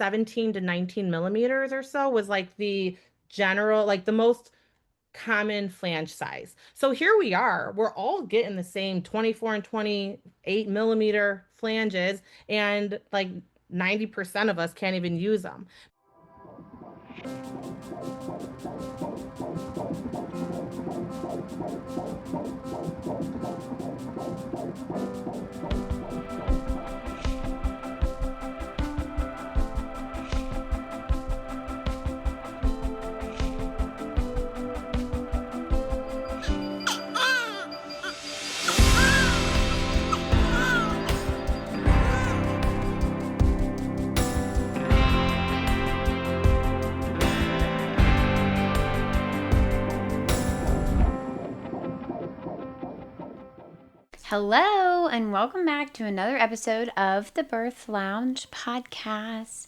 17 to 19 millimeters or so was like the general, like the most common flange size. So here we are, we're all getting the same 24 and 28 millimeter flanges, and like 90% of us can't even use them. Hello, and welcome back to another episode of the Birth Lounge podcast.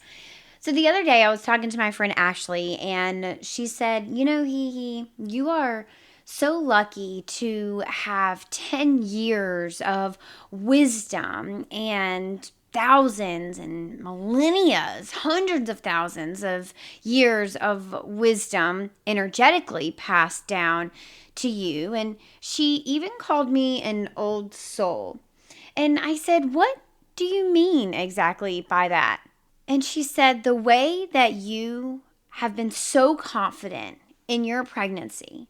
So the other day I was talking to my friend Ashley, and she said, HeHe, you are so lucky to have 10 years of wisdom and thousands and millennias, hundreds of thousands of years of wisdom energetically passed down to you. And she even called me an old soul. And I said, what do you mean exactly by that? And she said, the way that you have been so confident in your pregnancy,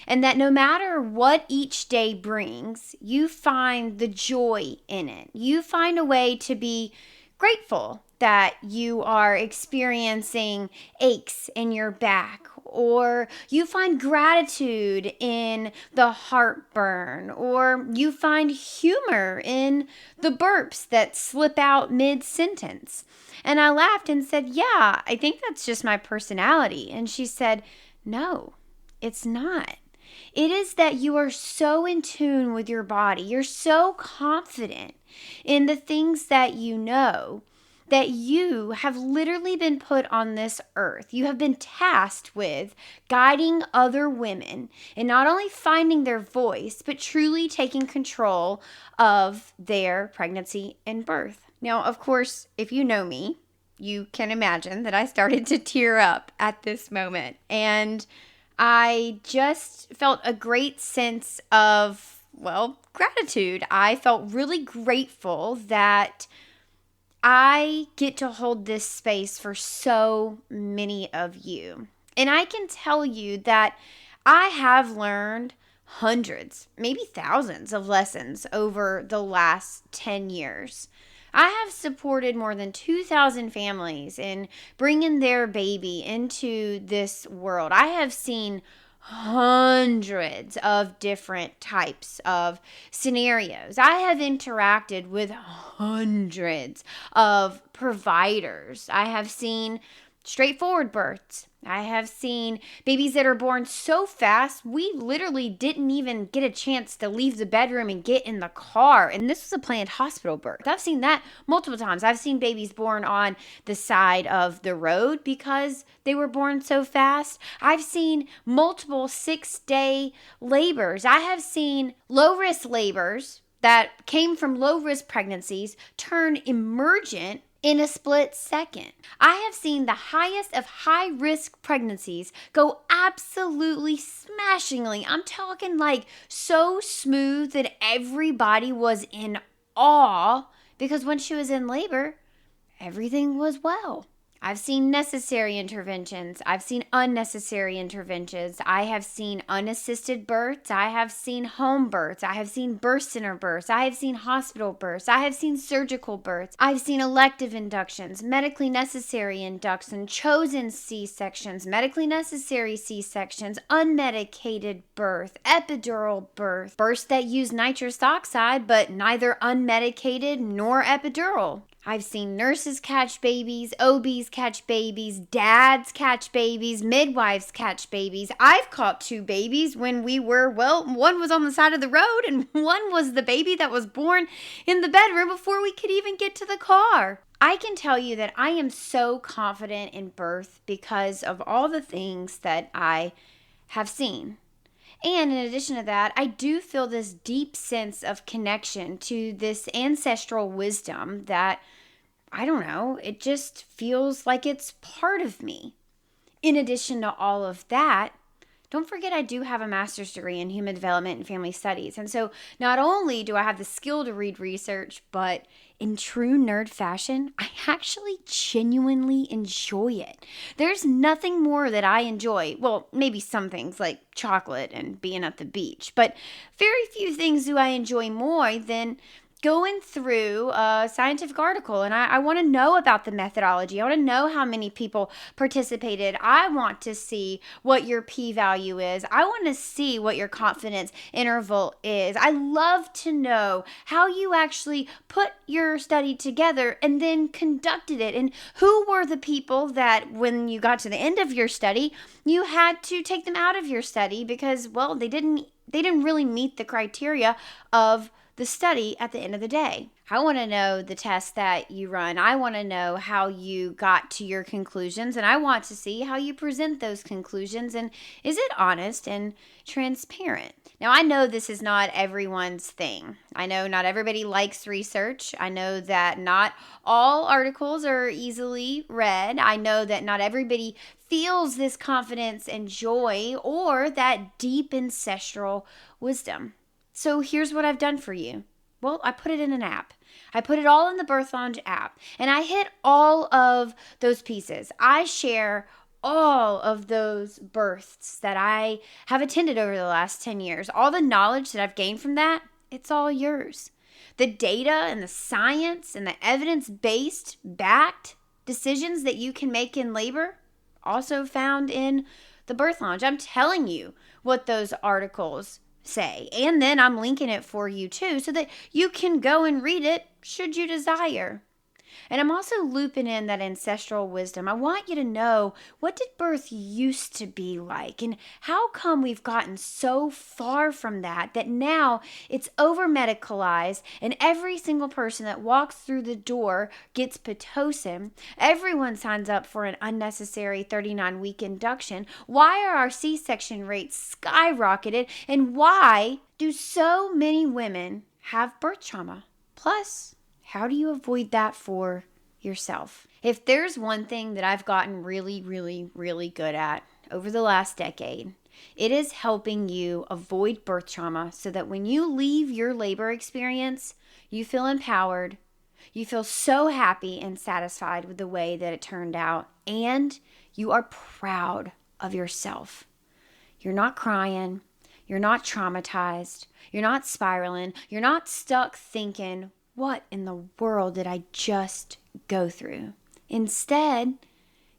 and that no matter what each day brings, you find the joy in it. You find a way to be grateful that you are experiencing aches in your back, or you find gratitude in the heartburn, or you find humor in the burps that slip out mid-sentence. And I laughed and said, yeah, I think that's just my personality. And she said, no, it's not. It is that you are so in tune with your body. You're so confident in the things that you know, that you have literally been put on this earth. You have been tasked with guiding other women and not only finding their voice, but truly taking control of their pregnancy and birth. Now, of course, if you know me, you can imagine that I started to tear up at this moment. And I just felt a great sense of, gratitude. I felt really grateful that I get to hold this space for so many of you. And I can tell you that I have learned hundreds, maybe thousands of lessons over the last 10 years. I have supported more than 2,000 families in bringing their baby into this world. I have seen hundreds of different types of scenarios. I have interacted with hundreds of providers. I have seen straightforward births. I have seen babies that are born so fast, we literally didn't even get a chance to leave the bedroom and get in the car. And this was a planned hospital birth. I've seen that multiple times. I've seen babies born on the side of the road because they were born so fast. I've seen multiple 6-day labors. I have seen low-risk labors that came from low-risk pregnancies turn emergent in a split second. I have seen the highest of high-risk pregnancies go absolutely smashingly. I'm talking like so smooth that everybody was in awe because when she was in labor, everything was well. I've seen necessary interventions. I've seen unnecessary interventions. I have seen unassisted births. I have seen home births. I have seen birth center births. I have seen hospital births. I have seen surgical births. I've seen elective inductions, medically necessary inductions, chosen C-sections, medically necessary C-sections, unmedicated birth, epidural birth, births that use nitrous oxide but neither unmedicated nor epidural. I've seen nurses catch babies, OBs catch babies, dads catch babies, midwives catch babies. I've caught 2 babies when one was on the side of the road and one was the baby that was born in the bedroom before we could even get to the car. I can tell you that I am so confident in birth because of all the things that I have seen. And in addition to that, I do feel this deep sense of connection to this ancestral wisdom that I don't know, it just feels like it's part of me. In addition to all of that, don't forget I do have a master's degree in human development and family studies. And so not only do I have the skill to read research, but in true nerd fashion, I actually genuinely enjoy it. There's nothing more that I enjoy. Well, maybe some things like chocolate and being at the beach, but very few things do I enjoy more than going through a scientific article, and I want to know about the methodology. I want to know how many people participated. I want to see what your p-value is. I want to see what your confidence interval is. I love to know how you actually put your study together and then conducted it, and who were the people that when you got to the end of your study, you had to take them out of your study because, well, they didn't really meet the criteria of the study at the end of the day. I want to know the tests that you run. I want to know how you got to your conclusions, and I want to see how you present those conclusions, and is it honest and transparent? Now, I know this is not everyone's thing. I know not everybody likes research. I know that not all articles are easily read. I know that not everybody feels this confidence and joy or that deep ancestral wisdom. So here's what I've done for you. Well, I put it in an app. I put it all in the Birth Lounge app, and I hit all of those pieces. I share all of those births that I have attended over the last 10 years. All the knowledge that I've gained from that, it's all yours. The data and the science and the evidence-based, backed decisions that you can make in labor, also found in the Birth Lounge. I'm telling you what those articles say. And then I'm linking it for you too so that you can go and read it should you desire. And I'm also looping in that ancestral wisdom. I want you to know, what did birth used to be like? And how come we've gotten so far from that now it's over medicalized and every single person that walks through the door gets Pitocin. Everyone signs up for an unnecessary 39-week induction. Why are our C-section rates skyrocketed? And why do so many women have birth trauma? Plus, how do you avoid that for yourself? If there's one thing that I've gotten really, really, really good at over the last decade, it is helping you avoid birth trauma so that when you leave your labor experience, you feel empowered, you feel so happy and satisfied with the way that it turned out, and you are proud of yourself. You're not crying, you're not traumatized, you're not spiraling, you're not stuck thinking, what in the world did I just go through? Instead,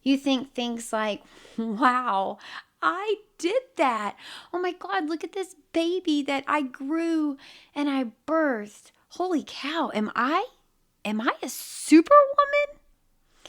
you think things like, wow, I did that. Oh my God, look at this baby that I grew and I birthed. Holy cow, am I a superwoman?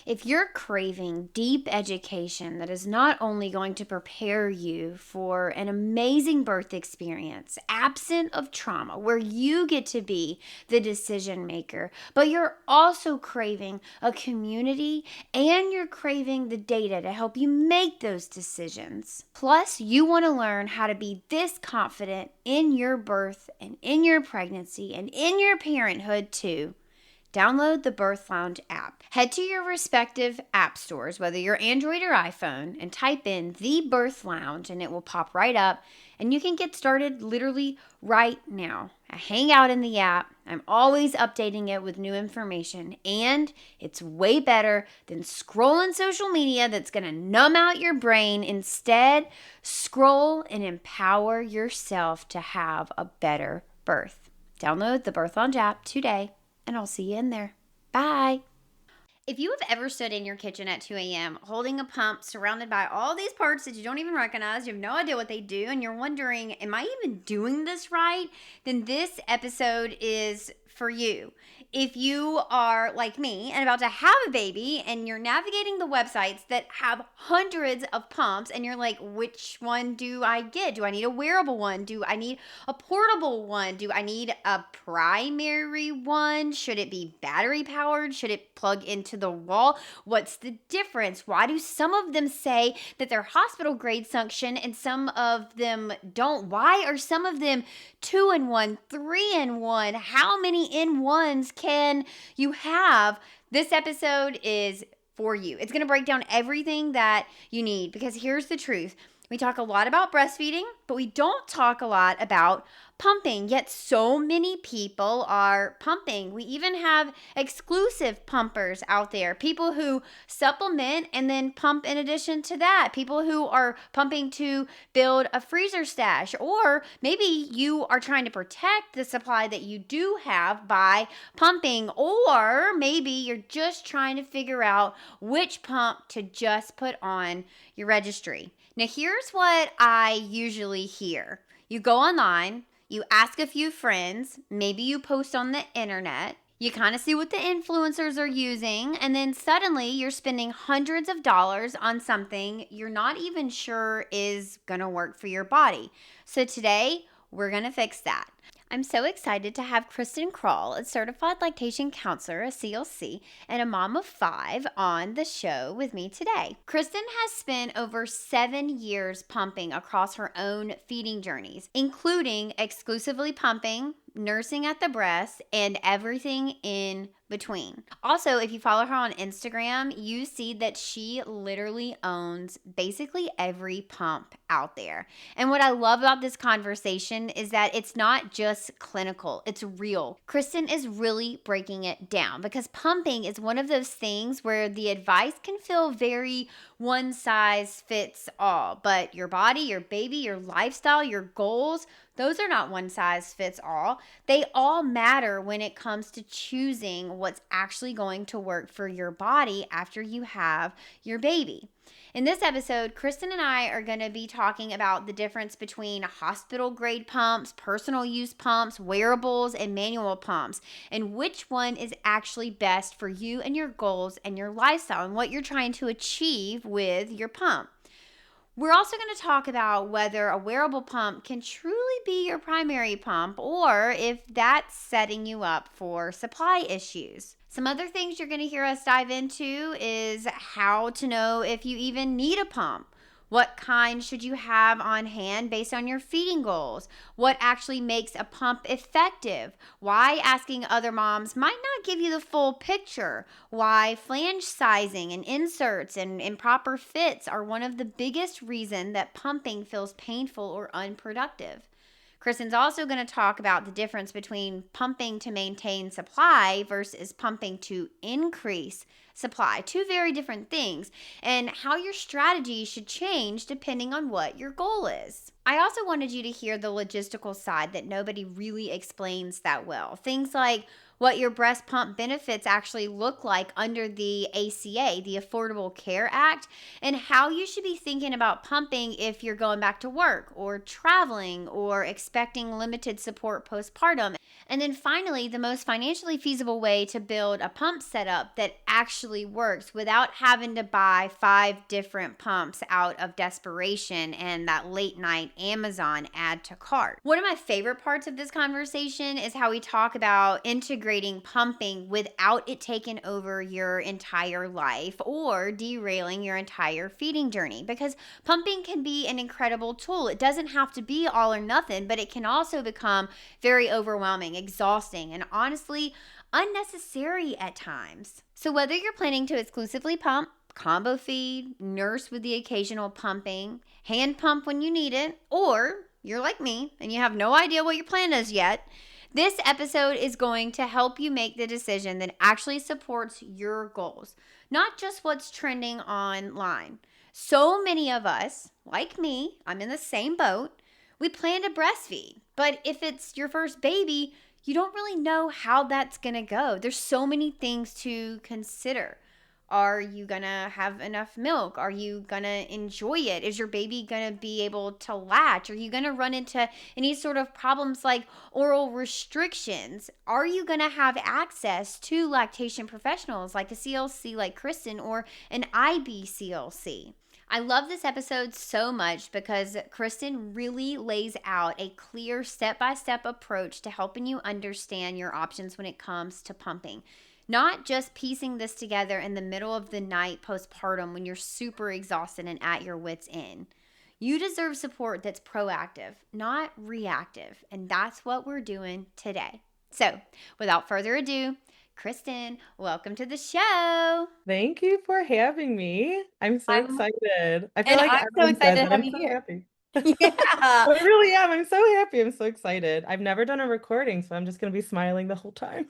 If you're craving deep education that is not only going to prepare you for an amazing birth experience, absent of trauma, where you get to be the decision maker, but you're also craving a community and you're craving the data to help you make those decisions. Plus, you want to learn how to be this confident in your birth and in your pregnancy and in your parenthood too. Download the Birth Lounge app. Head to your respective app stores, whether you're Android or iPhone, and type in The Birth Lounge, and it will pop right up. And you can get started literally right now. I hang out in the app. I'm always updating it with new information. And it's way better than scrolling social media that's going to numb out your brain. Instead, scroll and empower yourself to have a better birth. Download the Birth Lounge app today. And I'll see you in there. Bye. If you have ever stood in your kitchen at 2 a.m. holding a pump surrounded by all these parts that you don't even recognize, you have no idea what they do, and you're wondering, am I even doing this right? Then this episode is for you. If you are like me and about to have a baby and you're navigating the websites that have hundreds of pumps and you're like, which one do I get? Do I need a wearable one? Do I need a portable one? Do I need a primary one? Should it be battery powered? Should it plug into the wall? What's the difference? Why do some of them say that they're hospital grade suction and some of them don't? Why are some of them 2-in-1, 3-in-1? How many in-ones can you have? This episode is for you. It's going to break down everything that you need, because here's the truth. We talk a lot about breastfeeding, but we don't talk a lot about pumping, yet so many people are pumping. We even have exclusive pumpers out there, people who supplement and then pump in addition to that, people who are pumping to build a freezer stash, or maybe you are trying to protect the supply that you do have by pumping, or maybe you're just trying to figure out which pump to just put on your registry. Now, here's what I usually hear. You go online, you ask a few friends, maybe you post on the internet, you kind of see what the influencers are using, and then suddenly you're spending hundreds of dollars on something you're not even sure is going to work for your body. So today, we're going to fix that. I'm so excited to have Kristen Krahl, a certified lactation counselor, a CLC, and a mom of 5 on the show with me today. Kristen has spent over 7 years pumping across her own feeding journeys, including exclusively pumping, nursing at the breast, and everything in between. Also, if you follow her on Instagram, you see that she literally owns basically every pump out there. And what I love about this conversation is that it's not just clinical, it's real. Kristen is really breaking it down, because pumping is one of those things where the advice can feel very one size fits all, but your body, your baby, your lifestyle, your goals, those are not one size fits all. They all matter when it comes to choosing what's actually going to work for your body after you have your baby. In this episode, Kristen and I are going to be talking about the difference between hospital grade pumps, personal use pumps, wearables, and manual pumps, and which one is actually best for you and your goals and your lifestyle and what you're trying to achieve with your pump. We're also going to talk about whether a wearable pump can truly be your primary pump, or if that's setting you up for supply issues. Some other things you're going to hear us dive into is how to know if you even need a pump. What kind should you have on hand based on your feeding goals? What actually makes a pump effective? Why asking other moms might not give you the full picture? Why flange sizing and inserts and improper fits are one of the biggest reasons that pumping feels painful or unproductive. Kristen's also going to talk about the difference between pumping to maintain supply versus pumping to increase supply. Two very different things, and how your strategy should change depending on what your goal is. I also wanted you to hear the logistical side that nobody really explains that well. Things like what your breast pump benefits actually look like under the ACA, the Affordable Care Act, and how you should be thinking about pumping if you're going back to work or traveling or expecting limited support postpartum. And then finally, the most financially feasible way to build a pump setup that actually works without having to buy 5 different pumps out of desperation and that late night Amazon add to cart. One of my favorite parts of this conversation is how we talk about integrating pumping without it taking over your entire life or derailing your entire feeding journey, because pumping can be an incredible tool. It doesn't have to be all or nothing, but it can also become very overwhelming, exhausting, and honestly unnecessary at times. So whether you're planning to exclusively pump, combo feed, nurse with the occasional pumping, hand pump when you need it, or you're like me and you have no idea what your plan is yet, this episode is going to help you make the decision that actually supports your goals, not just what's trending online. So many of us, like me, I'm in the same boat, we plan to breastfeed, but if it's your first baby, you don't really know how that's going to go. There's so many things to consider. Are you going to have enough milk? Are you going to enjoy it? Is your baby going to be able to latch? Are you going to run into any sort of problems like oral restrictions? Are you going to have access to lactation professionals like a CLC like Kristen or an IB CLC? I love this episode so much because Kristen really lays out a clear step-by-step approach to helping you understand your options when it comes to pumping. Not just piecing this together in the middle of the night postpartum when you're super exhausted and at your wits' end. You deserve support that's proactive, not reactive, and that's what we're doing today. So, without further ado, Kristen, welcome to the show. Thank you for having me. I'm so I'm excited. I feel and like I'm so everyone says excited to that. have I'm you so here. happy. Yeah. I really am. I'm so happy. I'm so excited. I've never done a recording, so I'm just going to be smiling the whole time.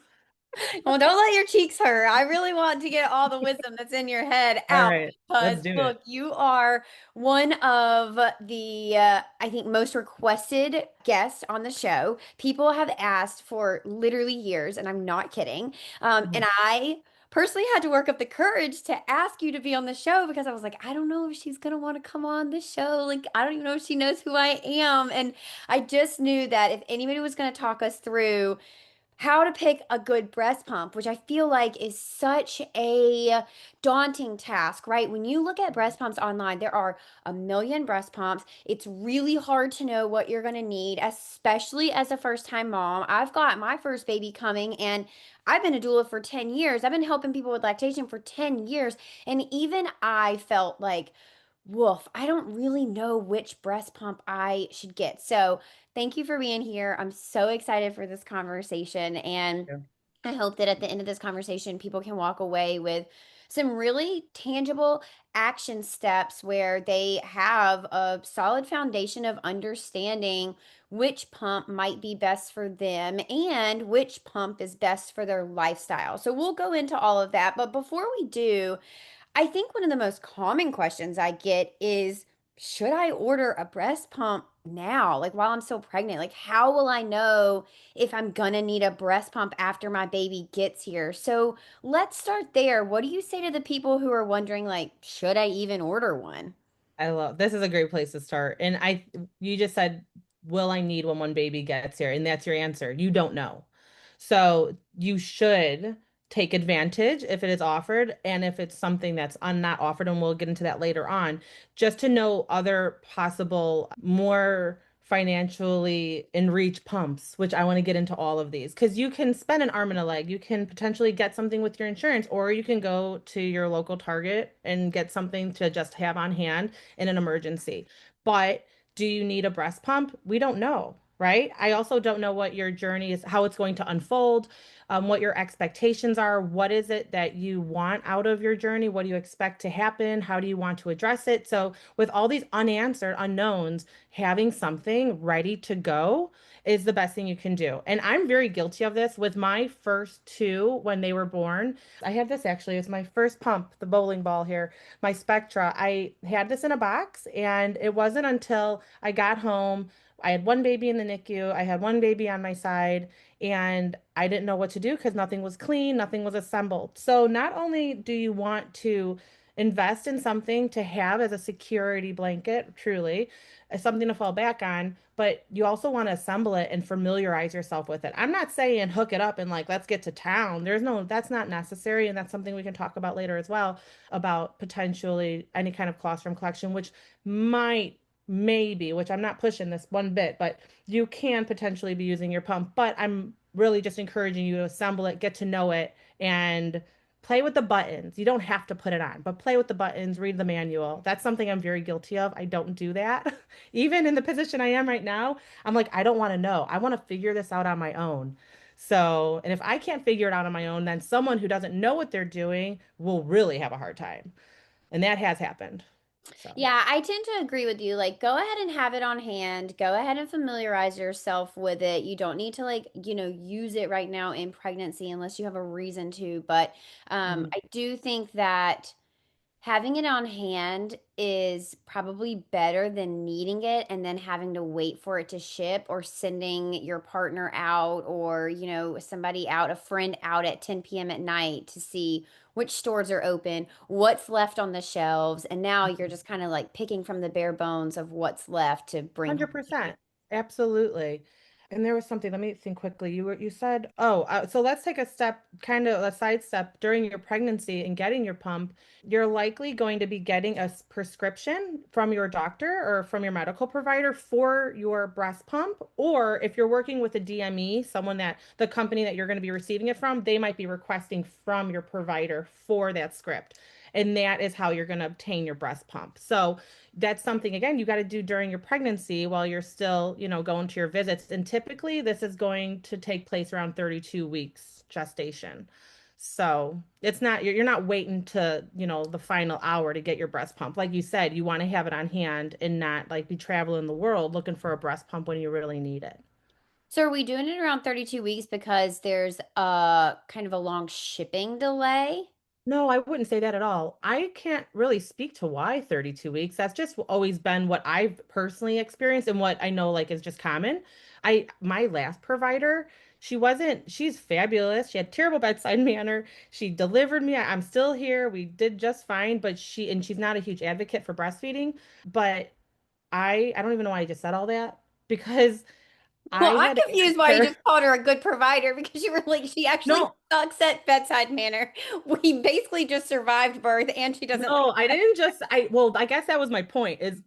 Well, don't let your cheeks hurt. I really want to get all the wisdom that's in your head All out right, because, let's do look, it. you are one of the, I think, most requested guests on the show. People have asked for literally years, and I'm not kidding. And Mhm. I personally had to work up the courage to ask you to be on the show because I was like, I don't know if she's going to want to come on the show. Like, I don't even know if she knows who I am. And I just knew that if anybody was going to talk us through, how to pick a good breast pump, which I feel like is such a daunting task, right? When you look at breast pumps online, there are a million breast pumps. It's really hard to know what you're going to need, especially as a first-time mom. I've got my first baby coming, and I've been a doula for 10 years. I've been helping people with lactation for 10 years, and even I felt like, woof, I don't really know which breast pump I should get. So, thank you for being here. I'm so excited for this conversation. And Yeah. I hope that at the end of this conversation, people can walk away with some really tangible action steps where they have a solid foundation of understanding which pump might be best for them and which pump is best for their lifestyle. So we'll go into all of that. But before we do, I think one of the most common questions I get is, should I order a breast pump now? Like while I'm still pregnant? Like, how will I know if I'm gonna need a breast pump after my baby gets here? So let's start there. What do you say to the people who are wondering, like, should I even order one? I love this is a great place to start. And you just said, will I need when baby gets here? And that's your answer. You don't know. So you should take advantage if it is offered and if it's something that's not offered, and we'll get into that later on, just to know other possible more financially in reach pumps, which I want to get into all of these because you can spend an arm and a leg. You can potentially get something with your insurance, or you can go to your local Target and get something to just have on hand in an emergency. But do you need a breast pump? We don't know, right? I also don't know what your journey is, how it's going to unfold, what your expectations are. What is it that you want out of your journey? What do you expect to happen? How do you want to address it? So, with all these unanswered unknowns, having something ready to go is the best thing you can do. And I'm very guilty of this with my first two when they were born. I had this actually, it's my first pump, the bowling ball here, my Spectra. I had this in a box, and it wasn't until I got home. I had one baby in the NICU, I had one baby on my side, and I didn't know what to do because nothing was clean, nothing was assembled. So, not only do you want to invest in something to have as a security blanket, truly, as something to fall back on, but you also want to assemble it and familiarize yourself with it. I'm not saying hook it up and like, let's get to town. That's not necessary. And that's something we can talk about later as well, about potentially any kind of colostrum collection, which might, maybe, which I'm not pushing this one bit, but you can potentially be using your pump. But I'm really just encouraging you to assemble it, get to know it, and play with the buttons. You don't have to put it on, but play with the buttons, read the manual. That's something I'm very guilty of. I don't do that. Even in the position I am right now, I'm like, I don't want to know. I want to figure this out on my own. So, and if I can't figure it out on my own, then someone who doesn't know what they're doing will really have a hard time. And that has happened. So, Yeah, I tend to agree with you. Like, go ahead and have it on hand. Go ahead and familiarize yourself with it. You don't need to, like, use it right now in pregnancy unless you have a reason to. But mhm, I do think that having it on hand is probably better than needing it and then having to wait for it to ship or sending your partner out or, somebody out, a friend out at 10 p.m. at night to see which stores are open, what's left on the shelves. And now you're mhm. just kind of like picking from the bare bones of what's left to bring home. 100%. Absolutely. And there was something, let me think quickly. You said, oh, so let's take a step, kind of a side step during your pregnancy and getting your pump. You're likely going to be getting a prescription from your doctor or from your medical provider for your breast pump. Or if you're working with a DME, someone that the company that you're going to be receiving it from, they might be requesting from your provider for that script. And that is how you're going to obtain your breast pump. So, that's something again you got to do during your pregnancy while you're still, going to your visits. And typically this is going to take place around 32 weeks gestation. So it's not, you're not waiting to, the final hour to get your breast pump. Like you said, you want to have it on hand and not like be traveling the world looking for a breast pump when you really need it. So are we doing it around 32 weeks because there's a kind of a long shipping delay? No, I wouldn't say that at all. I can't really speak to why 32 weeks. That's just always been what I've personally experienced and what I know like is just common. My last provider, she's fabulous. She had terrible bedside manner. She delivered me. I'm still here. We did just fine, but she's not a huge advocate for breastfeeding, but I don't even know why I just said all that because Well, I I'm had to confused ask why you her. just called her a good provider because you were like, she actually No, sucks at bedside manner. We basically just survived birth and she doesn't no, I didn't just well, I guess that was my point is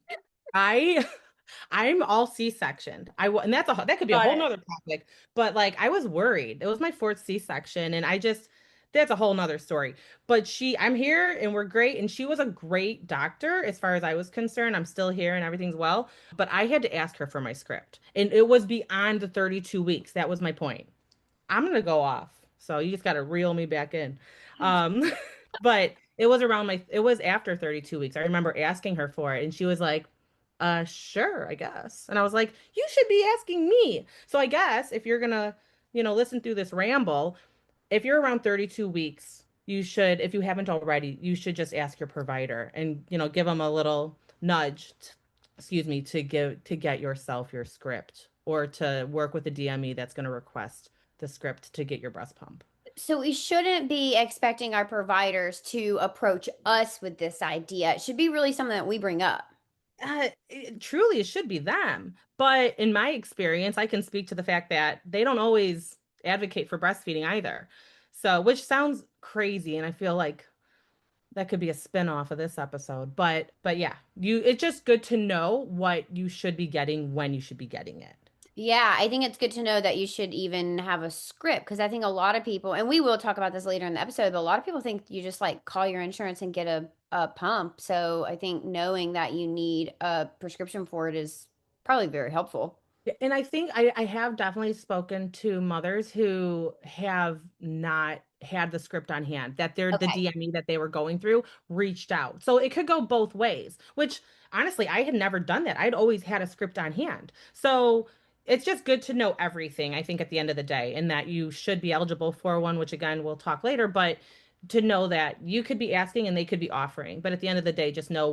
I I'm all C-sectioned. And that could be a got whole it. nother topic, but like I was worried. It was my fourth C-section and that's a whole nother story. But I'm here and we're great. And she was a great doctor as far as I was concerned. I'm still here and everything's well. But I had to ask her for my script. And it was beyond the 32 weeks. That was my point. I'm gonna go off. So you just gotta reel me back in. Um, but it was after 32 weeks. I remember asking her for it, and she was like, sure, I guess. And I was like, you should be asking me. So I guess if you're gonna, listen through this ramble, if you're around 32 weeks, you should, if you haven't already, you should just ask your provider and, give them a little nudge, excuse me, to get yourself your script or to work with a DME that's going to request the script to get your breast pump. So we shouldn't be expecting our providers to approach us with this idea. It should be really something that we bring up. Truly, it should be them. But in my experience, I can speak to the fact that they don't always advocate for breastfeeding either. So, which sounds crazy, and I feel like that could be a spin-off of this episode. But yeah, it's just good to know what you should be getting when you should be getting it. Yeah, I think it's good to know that you should even have a script because I think a lot of people, and we will talk about this later in the episode, but a lot of people think you just like call your insurance and get a pump. So I think knowing that you need a prescription for it is probably very helpful. Yeah, and I think I have definitely spoken to mothers who have not had the script on hand, that the Okay. DME that they were going through reached out. So it could go both ways, which honestly, I had never done that. I'd always had a script on hand. So it's just good to know everything, I think, at the end of the day, and that you should be eligible for one, which again, we'll talk later, but to know that you could be asking and they could be offering. But at the end of the day, just know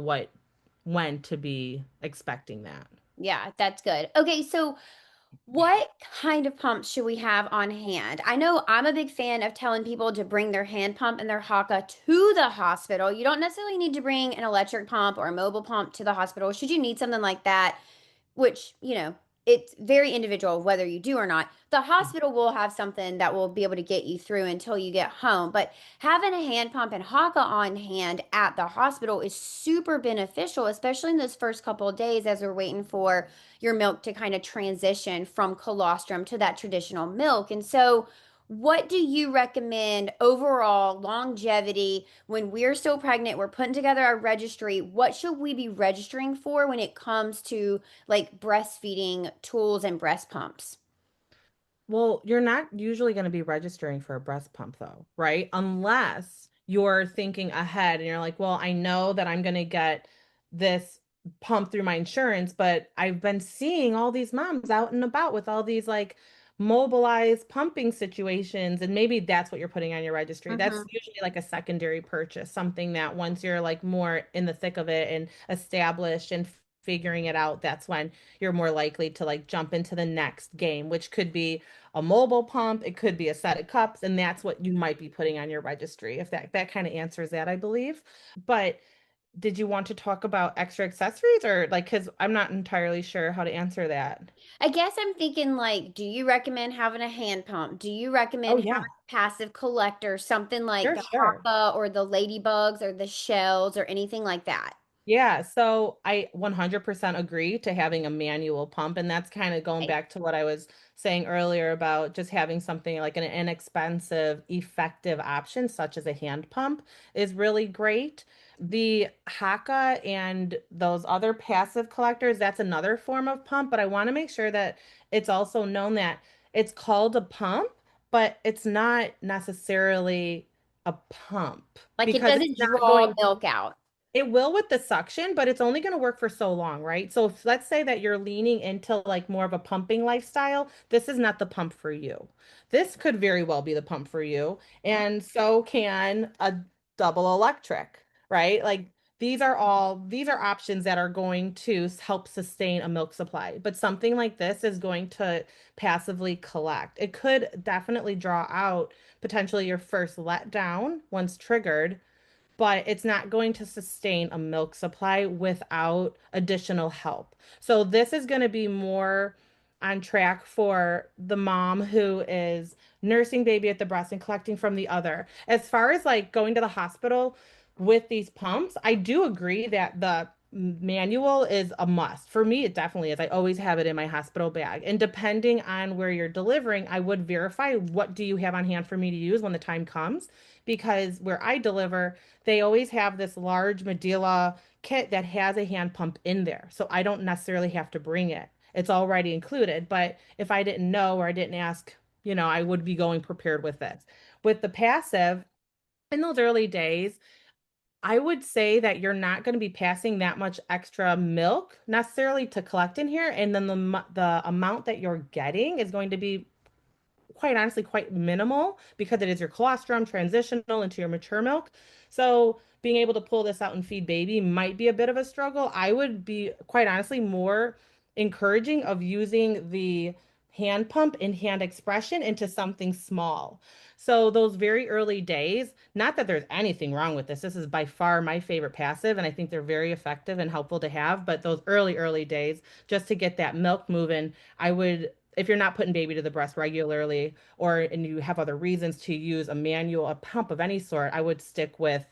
when to be expecting that. Yeah, that's good. Okay, so what kind of pumps should we have on hand? I know I'm a big fan of telling people to bring their hand pump and their Haka to the hospital. You don't necessarily need to bring an electric pump or a mobile pump to the hospital. Should you need something like that, which, it's very individual whether you do or not. The hospital will have something that will be able to get you through until you get home. But having a hand pump and Haka on hand at the hospital is super beneficial, especially in those first couple of days as we're waiting for your milk to kind of transition from colostrum to that traditional milk. And so, what do you recommend overall longevity when we're still pregnant? We're putting together our registry. What should we be registering for when it comes to like breastfeeding tools and breast pumps? Well, you're not usually going to be registering for a breast pump though, right? Unless you're thinking ahead and you're like, well, I know that I'm going to get this pump through my insurance, but I've been seeing all these moms out and about with all these like mobilized pumping situations. And maybe that's what you're putting on your registry. That's Hmm. usually like a secondary purchase, something that once you're like more in the thick of it and established and figuring it out, that's when you're more likely to like jump into the next game, which could be a mobile pump, it could be a set of cups, and that's what you might be putting on your registry. If that kind of answers that, I believe. But did you want to talk about extra accessories or like, because I'm not entirely sure how to answer that. I guess I'm thinking like, do you recommend having a hand pump? Do you recommend Oh having yeah, a passive collector, something like sure, the sure. Haka or the ladybugs or the shells or anything like that? Yeah, so I 100% agree to having a manual pump. And that's kind of going Okay. back to what I was saying earlier about just having something like an inexpensive, effective option, such as a hand pump, is really great. The Haka and those other passive collectors, that's another form of pump, but I want to make sure that it's also known that it's called a pump, but it's not necessarily a pump Like it because it's doesn't not draw going, milk out. it will with the suction, but it's only going to work for so long, right? So if, let's say that you're leaning into like more of a pumping lifestyle, this is not the pump for you. This could very well be the pump for you, and so can a double electric, right? Like these are options that are going to help sustain a milk supply. But something like this is going to passively collect. It could definitely draw out potentially your first letdown once triggered, but it's not going to sustain a milk supply without additional help. So this is going to be more on track for the mom who is nursing baby at the breast and collecting from the other. As far as like going to the hospital with these pumps, I do agree that the manual is a must. For me, it definitely is. I always have it in my hospital bag. And depending on where you're delivering, I would verify what do you have on hand for me to use when the time comes. Because where I deliver, they always have this large Medela kit that has a hand pump in there. So I don't necessarily have to bring it. It's already included. But if I didn't know or I didn't ask, I would be going prepared with this. With the passive, in those early days, I would say that you're not going to be passing that much extra milk necessarily to collect in here. And then the amount that you're getting is going to be quite honestly quite minimal because it is your colostrum transitional into your mature milk. So being able to pull this out and feed baby might be a bit of a struggle. I would be quite honestly more encouraging of using the hand pump and hand expression into something small. So those very early days, not that there's anything wrong with this. This is by far my favorite passive, and I think they're very effective and helpful to have. But those early days, just to get that milk moving, I would, if you're not putting baby to the breast regularly or and you have other reasons to use a manual, a pump of any sort, I would stick with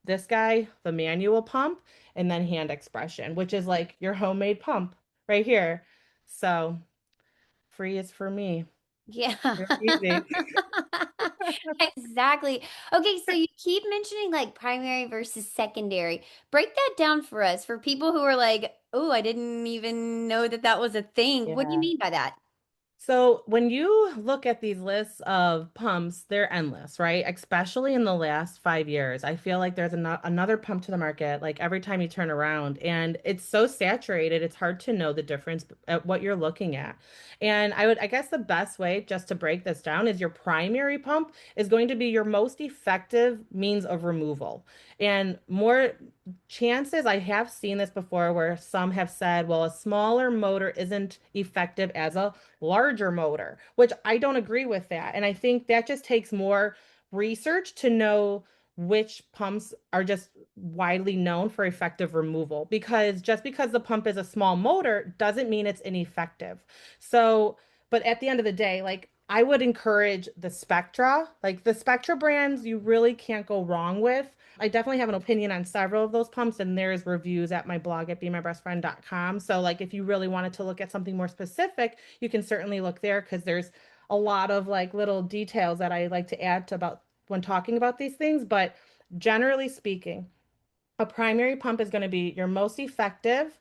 this guy, the manual pump, and then hand expression, which is like your homemade pump right here. So free is for me. Yeah. Real easy. Exactly. Okay, so you keep mentioning like primary versus secondary. Break that down for us for people who are like, "Oh, I didn't even know that that was a thing." What do you Yeah. mean by that? So when you look at these lists of pumps, they're endless, right? Especially in the last 5 years. I feel like there's another pump to the market, like every time you turn around, and it's so saturated, it's hard to know the difference at what you're looking at. And I guess the best way just to break this down is your primary pump is going to be your most effective means of removal. And more chances, I have seen this before where some have said, well, a smaller motor isn't effective as a larger motor, which I don't agree with that. And I think that just takes more research to know which pumps are just widely known for effective removal. Because just because the pump is a small motor doesn't mean it's ineffective. So, but at the end of the day, like I would encourage the Spectra, like the Spectra brands, you really can't go wrong with. I definitely have an opinion on several of those pumps, and there's reviews at my blog at BeMyBestFriend.com. So, like, if you really wanted to look at something more specific, you can certainly look there because there's a lot of like little details that I like to add to about when talking about these things. But generally speaking, a primary pump is going to be your most effective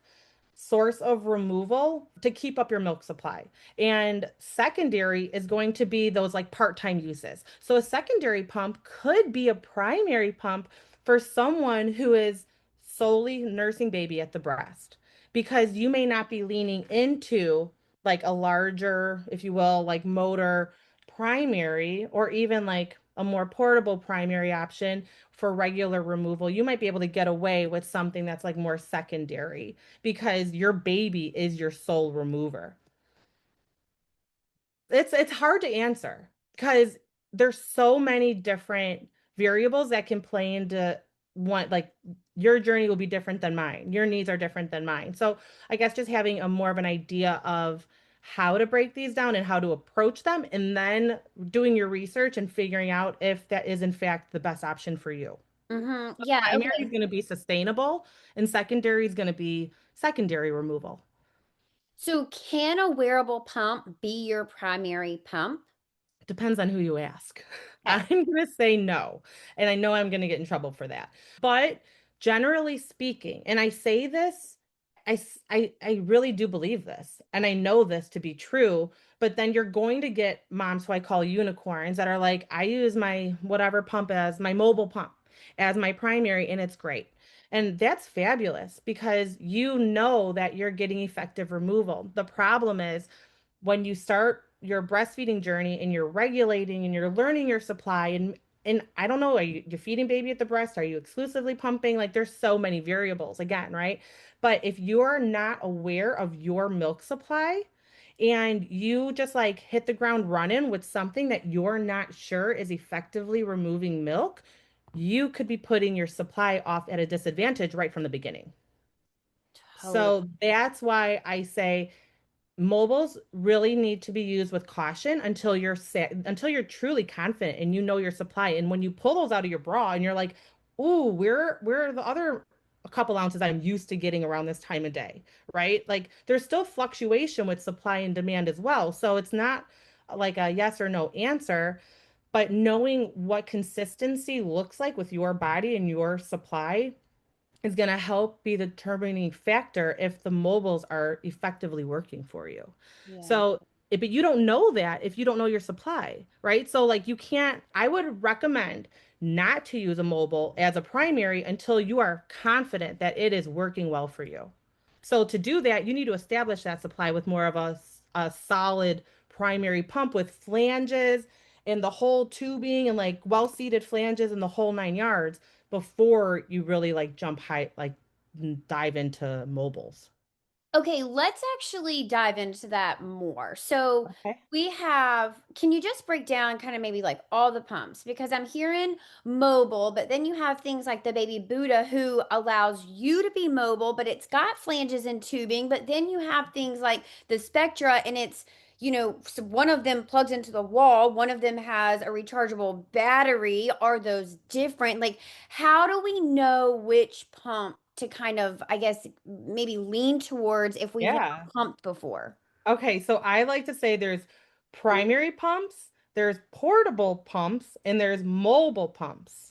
source of removal to keep up your milk supply. And secondary is going to be those like part-time uses. So a secondary pump could be a primary pump for someone who is solely nursing baby at the breast because you may not be leaning into like a larger, if you will, like motor primary or even like a more portable primary option for regular removal. You might be able to get away with something that's like more secondary because your baby is your sole remover. It's hard to answer because there's so many different variables that can play into one, like your journey will be different than mine. Your needs are different than mine. So I guess just having a more of an idea of how to break these down and how to approach them and then doing your research and figuring out if that is in fact the best option for you. Yeah, Primary is okay. going to be sustainable and secondary is going to be secondary removal. So can a wearable pump be your primary pump? Depends on who you ask. Okay. I'm going to say no. And I know I'm going to get in trouble for that. But generally speaking, and I say this I really do believe this, and I know this to be true. But then you're going to get moms who I call unicorns that are like, I use my whatever pump as my mobile pump as my primary, and it's great. And that's fabulous because you know that you're getting effective removal. The problem is when you start your breastfeeding journey and you're regulating and you're learning your supply and I don't know, are you feeding baby at the breast? Are you exclusively pumping? Like there's so many variables again, right? But if you're not aware of your milk supply and you just like hit the ground running with something that you're not sure is effectively removing milk, you could be putting your supply off at a disadvantage right from the beginning. Totally. So that's why I say mobiles really need to be used with caution until you're truly confident and you know your supply. And when you pull those out of your bra and you're like, "Ooh, where are the other a couple ounces I'm used to getting around this time of day?" Right? Like there's still fluctuation with supply and demand as well. So it's not like a yes or no answer, but knowing what consistency looks like with your body and your supply is going to help be the determining factor if the mobiles are effectively working for you. Yeah. So, but you don't know that if you don't know your supply, right? So, like, you can't, I would recommend not to use a mobile as a primary until you are confident that it is working well for you. So, to do that, you need to establish that supply with more of a solid primary pump with flanges and the whole tubing and like well-seated flanges and the whole 9 yards before you really like jump high, like dive into mobiles. Okay, let's actually dive into that more. So Okay. can you just break down kind of maybe like all the pumps? Because I'm hearing mobile, but then you have things like the baby Buddha who allows you to be mobile, but it's got flanges and tubing. But then you have things like the Spectra and so one of them plugs into the wall, one of them has a rechargeable battery. Are those different? Like, how do we know which pump to kind of, I guess, maybe lean towards if we've never Yeah. pumped before? Okay, so I like to say there's primary pumps, there's portable pumps, and there's mobile pumps.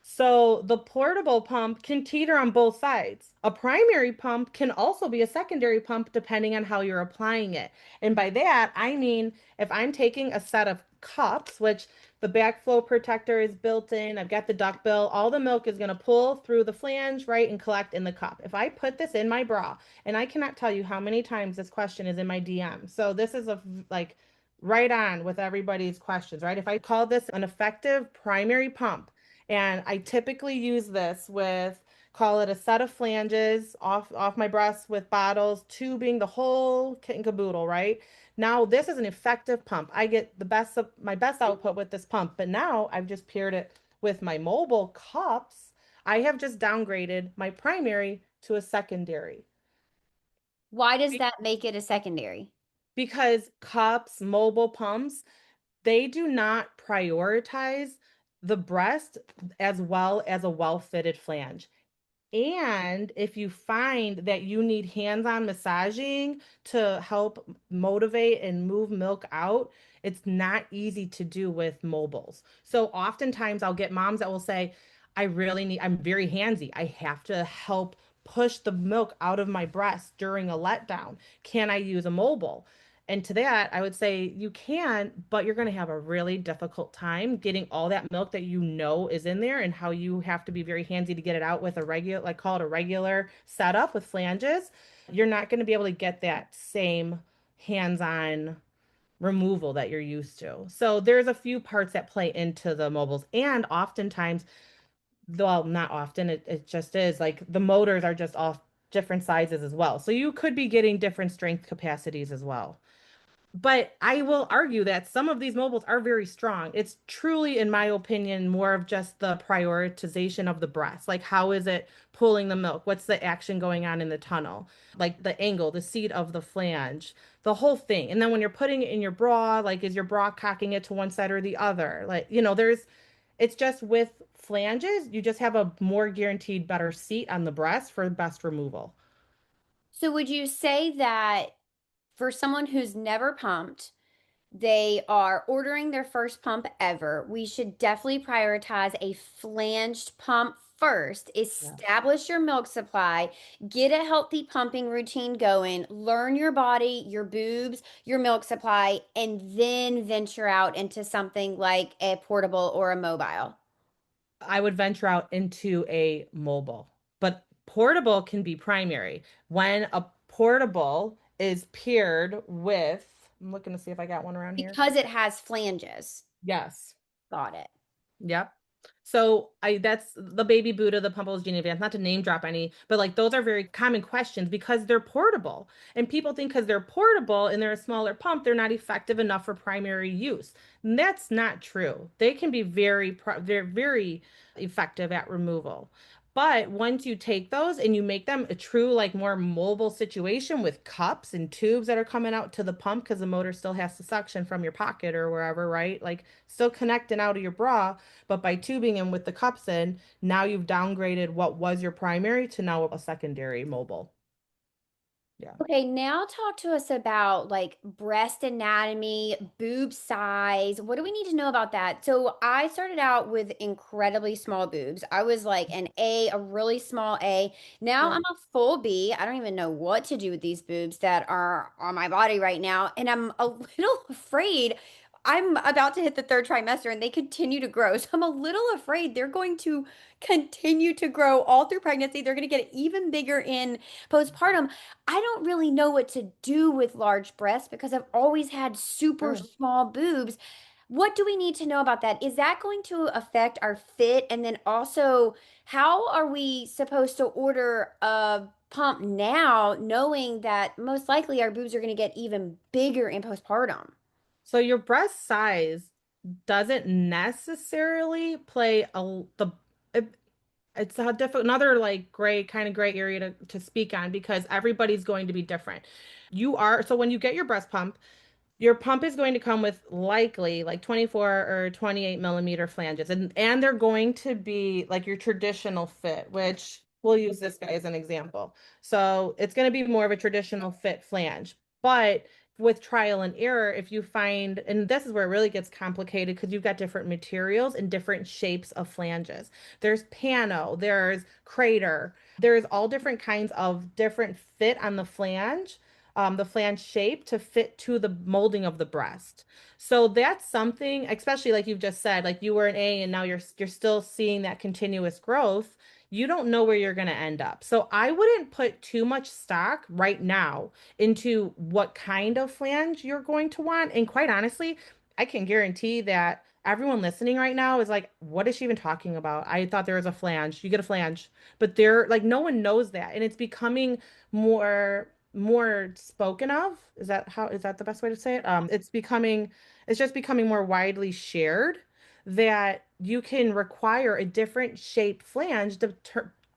So the portable pump can teeter on both sides. A primary pump can also be a secondary pump depending on how you're applying it. And by that, I mean if I'm taking a set of cups, which the backflow protector is built in, I've got the duckbill, all the milk is going to pull through the flange, right, and collect in the cup. If I put this in my bra, and I cannot tell you how many times this question is in my DM. So this is a like right on with everybody's questions, right? If I call this an effective primary pump, and I typically use this with call it a set of flanges off my breast with bottles, tubing, the whole kit and caboodle, right? Now this is an effective pump. I get the best of my best output with this pump, but now I've just paired it with my mobile cups. I have just downgraded my primary to a secondary. Why does that make it a secondary? Because cups, mobile pumps, they do not prioritize the breast as well as a well-fitted flange. And if you find that you need hands-on massaging to help motivate and move milk out, it's not easy to do with mobiles. So oftentimes I'll get moms that will say, I'm very handsy. I have to help push the milk out of my breast during a letdown. Can I use a mobile? And to that, I would say you can, but you're going to have a really difficult time getting all that milk that you know is in there and how you have to be very handsy to get it out with a regular, like call it a regular setup with flanges. You're not going to be able to get that same hands-on removal that you're used to. So there's a few parts that play into the mobiles. And oftentimes, well, not often, it just is like the motors are just off different sizes as well. So you could be getting different strength capacities as well. But I will argue that some of these mobiles are very strong. It's truly, in my opinion, more of just the prioritization of the breast. Like, how is it pulling the milk? What's the action going on in the tunnel? Like the angle, the seat of the flange, the whole thing. And then when you're putting it in your bra, like, is your bra cocking it to one side or the other? Like, it's just with flanges, you just have a more guaranteed better seat on the breast for best removal. So would you say that for someone who's never pumped, they are ordering their first pump ever, we should definitely prioritize a flanged pump first. Yeah. Establish your milk supply, get a healthy pumping routine going, learn your body, your boobs, your milk supply, and then venture out into something like a portable or a mobile. I would venture out into a mobile, but portable can be primary. When a portable is paired with, I'm looking to see if I got one around here. Because it has flanges. Yes. Got it. Yep. So I that's the Baby Buddha, the Pumples Genie Advance, not to name drop any, but like those are very common questions because they're portable. And people think because they're portable and they're a smaller pump, they're not effective enough for primary use. And that's not true. They can be they're very effective at removal. But once you take those and you make them a true, like more mobile situation with cups and tubes that are coming out to the pump because the motor still has to suction from your pocket or wherever, right? Like still connecting out of your bra, but by tubing and with the cups in, now you've downgraded what was your primary to now a secondary mobile. Yeah. Okay, now talk to us about like breast anatomy, boob size. What do we need to know about that? So I started out with incredibly small boobs. I was like an A, a really small A. Now Yeah. I'm a full B. I don't even know what to do with these boobs that are on my body right now. And I'm a little afraid. I'm about to hit the third trimester and they continue to grow. So I'm a little afraid they're going to continue to grow all through pregnancy. They're going to get even bigger in postpartum. I don't really know what to do with large breasts because I've always had super Sure. small boobs. What do we need to know about that? Is that going to affect our fit? And then also, how are we supposed to order a pump now, knowing that most likely our boobs are going to get even bigger in postpartum? So your breast size doesn't necessarily play it, it's a different another like gray kind of gray area to speak on because everybody's going to be different. You are so when you get your breast pump, your pump is going to come with likely like 24 or 28 millimeter flanges, and they're going to be like your traditional fit, which we'll use this guy as an example. So it's going to be more of a traditional fit flange. But with trial and error, if you find, and this is where it really gets complicated because you've got different materials and different shapes of flanges. There's pano, there's crater, there's all different kinds of different fit on the flange shape to fit to the molding of the breast. So that's something, especially like you've just said, like you were an A and now you're still seeing that continuous growth. You don't know where you're going to end up. So I wouldn't put too much stock right now into what kind of flange you're going to want. And quite honestly, I can guarantee that everyone listening right now is like, what is she even talking about? I thought there was a flange. You get a flange. But they're like no one knows that. And it's becoming more spoken of. Is that the best way to say it? It's just becoming more widely shared that you can require a different shape flange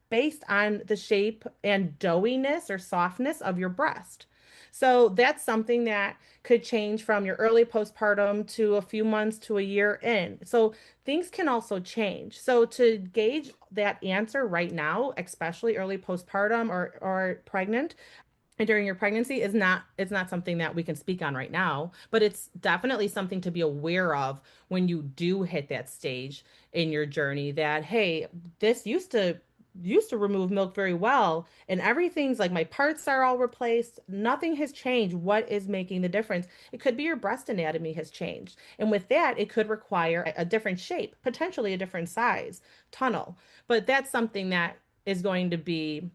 based on the shape and doughiness or softness of your breast. So that's something that could change from your early postpartum to a few months to a year in. So things can also change. So to gauge that answer right now, especially early postpartum or pregnant, and during your pregnancy is not it's not something that we can speak on right now, but it's definitely something to be aware of when you do hit that stage in your journey that hey, this used to remove milk very well and everything's like my parts are all replaced, nothing has changed. What is making the difference? It could be your breast anatomy has changed, and with that it could require a different shape, potentially a different size tunnel. But that's something that is going to be,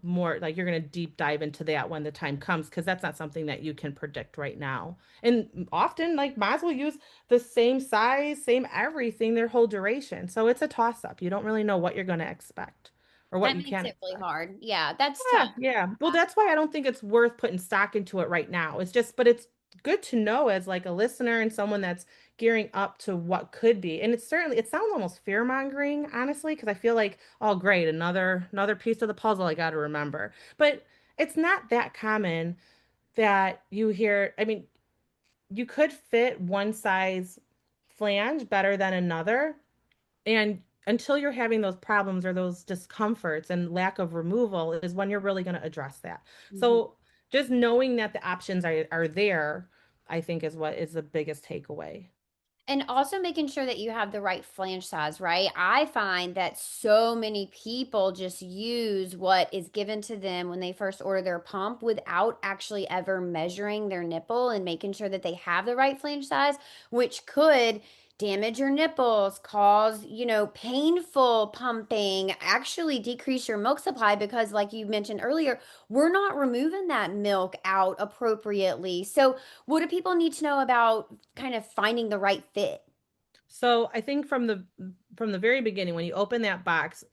more like you're going to deep dive into that when the time comes, because that's not something that you can predict right now. And often, like, moms will use the same size, same everything their whole duration. So it's a toss up. You don't really know what you're going to expect or what That you makes can it really expect. hard. Yeah, that's tough. Yeah, yeah. Well, that's why I don't think it's worth putting stock into it right now. But it's good to know as like a listener and someone that's gearing up to what could be. And it sounds almost fear-mongering, honestly, because I feel like, oh, great, another piece of the puzzle I got to remember. But it's not that common that you hear. I mean, you could fit one size flange better than another, and until you're having those problems or those discomforts and lack of removal is when you're really going to address that. Mhm. So just knowing that the options are there, I think is what is the biggest takeaway. And also making sure that you have the right flange size, right? I find that so many people just use what is given to them when they first order their pump without actually ever measuring their nipple and making sure that they have the right flange size, which could damage your nipples, cause, painful pumping, actually decrease your milk supply because, like you mentioned earlier, we're not removing that milk out appropriately. So, what do people need to know about kind of finding the right fit? So I think from the very beginning, when you open that box,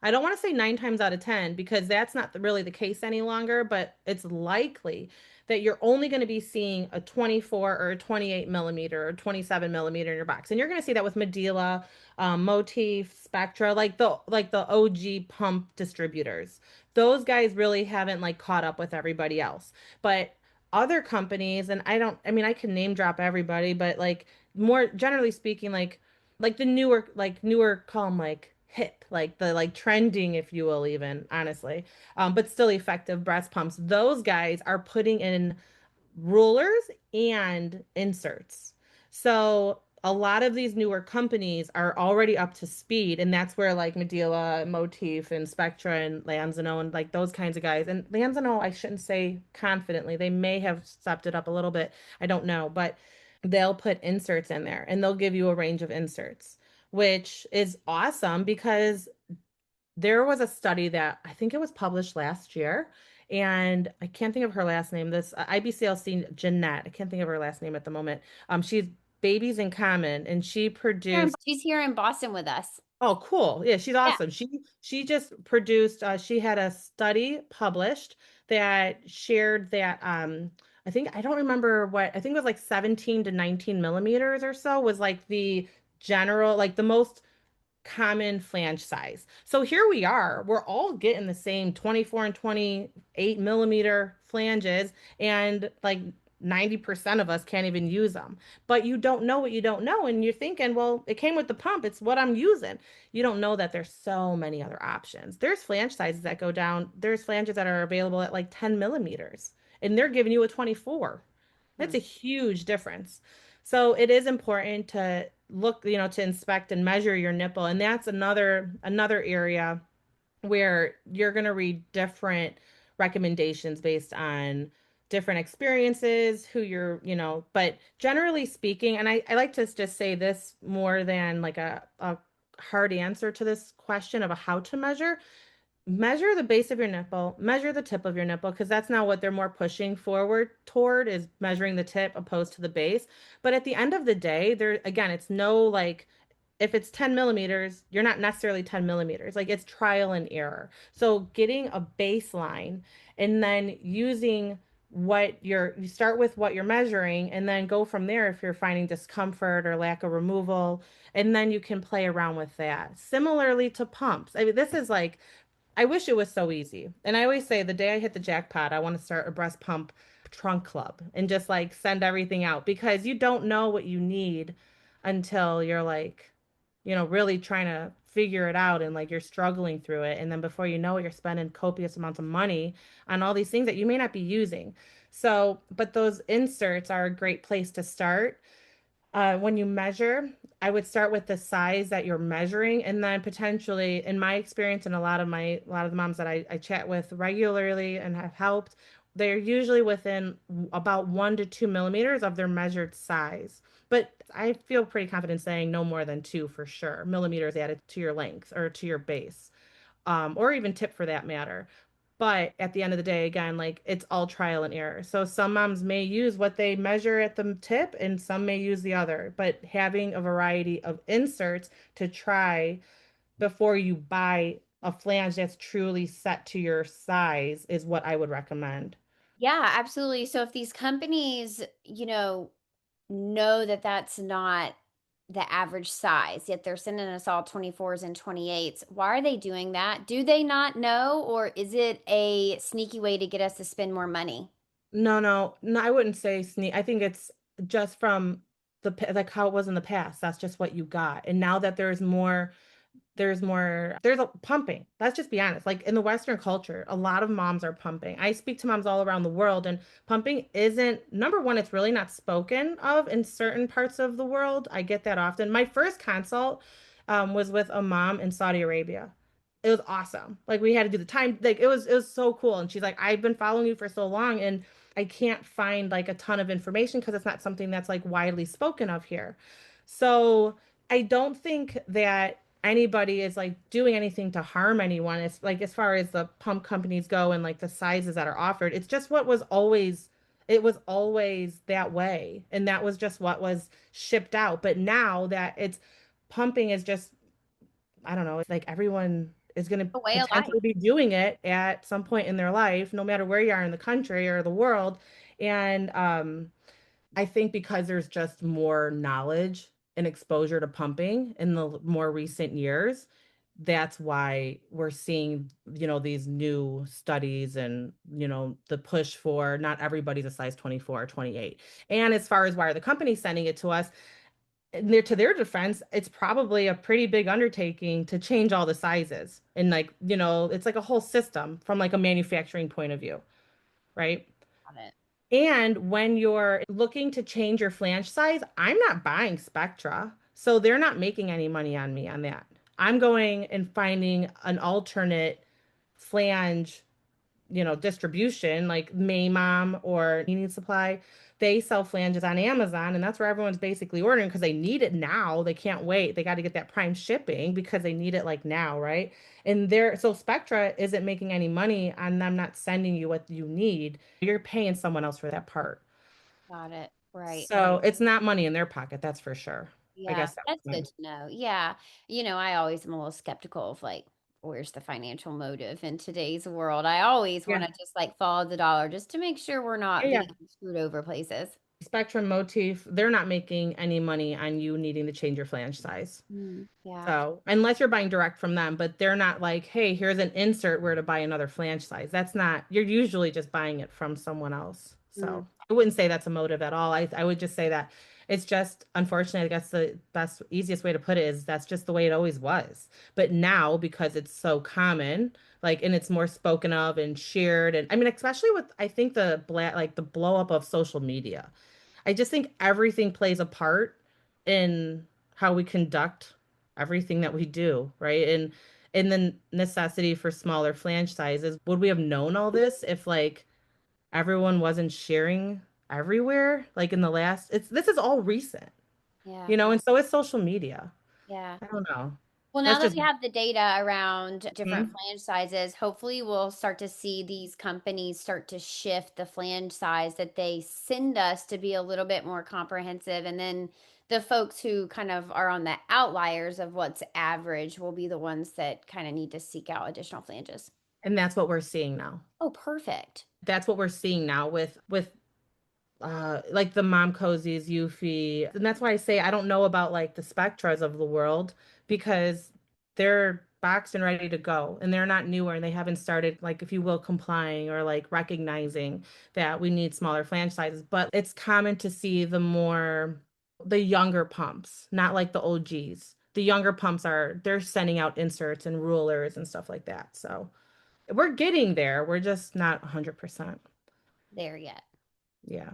I don't want to say 9 times out of 10 because that's not really the case any longer, but it's likely that you're only going to be seeing a 24 or a 28 millimeter or 27 millimeter in your box. And you're going to see that with Medela, Motif, Spectra, like the OG pump distributors. Those guys really haven't like caught up with everybody else. But other companies, and I mean, I can name drop everybody, but like more generally speaking, like the newer call them like hip, like the like trending, if you will, even honestly, but still effective breast pumps. Those guys are putting in rulers and inserts. So a lot of these newer companies are already up to speed, and that's where like Medela, Motif, and Spectra and Lanzano and like those kinds of guys. And Lanzano, I shouldn't say confidently, they may have stepped it up a little bit. I don't know, but they'll put inserts in there and they'll give you a range of inserts, which is awesome because there was a study that I think it was published last year, and I can't think of her last name. This IBCLC Jeanette, I can't think of her last name at the moment. She's Babies in Common, and she produced. She's here in Boston with us. Oh, cool! Yeah, she's Yeah. awesome. She just produced. She had a study published that shared that. I think I don't remember what I think it was like 17 to 19 millimeters or so was like the general, like the most common flange size. So here we are. We're all getting the same 24 and 28 millimeter flanges, and like 90% of us can't even use them. But you don't know what you don't know. And you're thinking, well, it came with the pump. It's what I'm using. You don't know that there's so many other options. There's flange sizes that go down. There's flanges that are available at like 10 millimeters, and they're giving you a 24. That's Hmm. a huge difference. So it is important to look, to inspect and measure your nipple. And that's another area where you're going to read different recommendations based on different experiences, who but generally speaking, and I like to just say this more than like a hard answer to this question of a how to measure the base of your nipple, measure the tip of your nipple, because that's now what they're more pushing forward toward is measuring the tip opposed to the base. But at the end of the day, there again, it's no like if it's 10 millimeters, you're not necessarily 10 millimeters. Like it's trial and error. So getting a baseline and then using you start with what you're measuring and then go from there if you're finding discomfort or lack of removal. And then you can play around with that. Similarly to pumps. I mean, this is like I wish it was so easy. And I always say the day I hit the jackpot, I want to start a breast pump trunk club and just like send everything out because you don't know what you need until you're like, really trying to figure it out and like you're struggling through it. And then before you know it, you're spending copious amounts of money on all these things that you may not be using. So, but those inserts are a great place to start. When you measure, I would start with the size that you're measuring, and then potentially, in my experience, and a lot of the moms that I chat with regularly and have helped, they're usually within about 1 to 2 millimeters of their measured size. But I feel pretty confident saying no more than 2 for sure millimeters added to your length or to your base, or even tip for that matter. But at the end of the day, again, like it's all trial and error. So some moms may use what they measure at the tip and some may use the other. But having a variety of inserts to try before you buy a flange that's truly set to your size is what I would recommend. Yeah, absolutely. So if these companies, know that that's not the average size, yet they're sending us all 24s and 28s, why are they doing that? Do they not know, or is it a sneaky way to get us to spend more money? No, no, no, I wouldn't say sneak. I think it's just from like how it was in the past. That's just what you got. And now that there's more there's a pumping. Let's just be honest. Like in the Western culture, a lot of moms are pumping. I speak to moms all around the world, and pumping isn't, number one, it's really not spoken of in certain parts of the world. I get that often. My first consult was with a mom in Saudi Arabia. It was awesome. Like we had to do the time, like it was so cool. And she's like, I've been following you for so long, and I can't find like a ton of information because it's not something that's like widely spoken of here. So I don't think that anybody is like doing anything to harm anyone. It's like as far as the pump companies go and like the sizes that are offered, it's just what was always it was always that way. And that was just what was shipped out. But now that it's pumping is just, I don't know, it's like everyone is going to A way of life. potentially be doing it at some point in their life, no matter where you are in the country or the world. And I think because there's just more knowledge and exposure to pumping in the more recent years, that's why we're seeing, these new studies and, the push for not everybody's a size 24 or 28. And as far as why are the companies sending it to us, to their defense, it's probably a pretty big undertaking to change all the sizes. And like, it's like a whole system from like a manufacturing point of view, right? Got it. And when you're looking to change your flange size, I'm not buying Spectra. So they're not making any money on me on that. I'm going and finding an alternate flange, distribution like Maymom or Heating Supply. They sell flanges on Amazon, and that's where everyone's basically ordering because they need it now. They can't wait. They got to get that prime shipping because they need it like now, right? And so Spectra isn't making any money on them not sending you what you need. You're paying someone else for that part. Got it. Right. So it's not money in their pocket, that's for sure. I Yeah, guess that that's good was to know. Yeah. I always am a little skeptical of like, where's the financial motive in today's world? I always want yeah. to just like follow the dollar just to make sure we're Yeah, not yeah. getting screwed over places. Spectrum Motif, they're not making any money on you needing to change your flange size. Yeah. So, unless you're buying direct from them, but they're not like, hey, here's an insert where to buy another flange size. That's not, you're usually just buying it from someone else. Mm, So, I wouldn't say that's a motive at all. I would just say that it's just, unfortunately, I guess the best, easiest way to put it is that's just the way it always was. But now, because it's so common, like, and it's more spoken of and shared, and I mean, especially with, I think like the blow up of social media. I just think everything plays a part in how we conduct everything that we do, right? And in the necessity for smaller flange sizes, would we have known all this if like everyone wasn't sharing everywhere? Like in the last, this is all recent, yeah. and so is social media. Yeah. I don't know. Well, now That's that just we have the data around different Mhm. flange sizes, hopefully we'll start to see these companies start to shift the flange size that they send us to be a little bit more comprehensive. And then the folks who kind of are on the outliers of what's average will be the ones that kind of need to seek out additional flanges. And that's what we're seeing now. Oh, perfect. That's what we're seeing now with like the mom cozies, Eufy. And that's why I say I don't know about like the Spectras of the world because they're boxed and ready to go and they're not newer and they haven't started like if you will complying or like recognizing that we need smaller flange sizes. But it's common to see the younger pumps, not like the OGs. The younger pumps they're sending out inserts and rulers and stuff like that. So we're getting there. We're just not 100%. There yet. Yeah.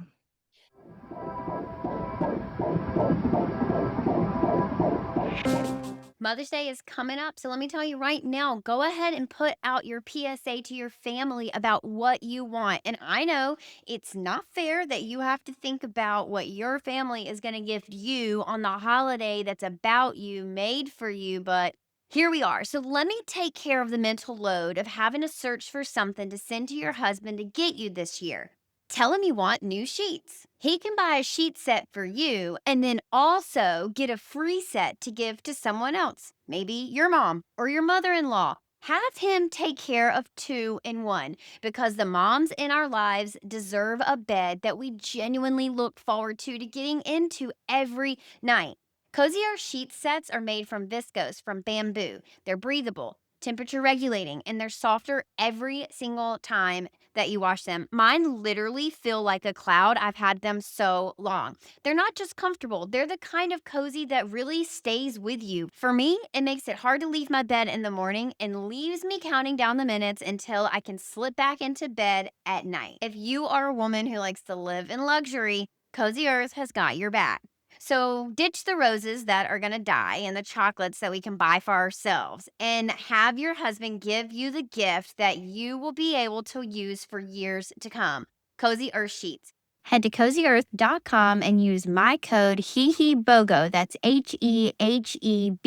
Mother's Day is coming up, so let me tell you right now, go ahead and put out your PSA to your family about what you want. And I know it's not fair that you have to think about what your family is going to gift you on the holiday that's about you, made for you, but here we are. So let me take care of the mental load of having to search for something to send to your husband to get you this year. Tell him you want new sheets. He can buy a sheet set for you and then also get a free set to give to someone else, maybe your mom or your mother in law. Have him take care of two in one because the moms in our lives deserve a bed that we genuinely look forward to getting into every night. Cozy Earth sheet sets are made from viscose from bamboo. They're breathable, temperature regulating, and they're softer every single time that you wash them. Mine literally feel like a cloud. I've had them so long. They're not just comfortable, they're the kind of cozy that really stays with you. For me, it makes it hard to leave my bed in the morning and leaves me counting down the minutes until I can slip back into bed at night. If you are a woman who likes to live in luxury, Cozy Earth has got your back. So ditch the roses that are going to die and the chocolates that we can buy for ourselves, and have your husband give you the gift that you will be able to use for years to come. Cozy Earth Sheets. Head to cozyearth.com and use my code HeHeBOGO, that's HeHeBOGO,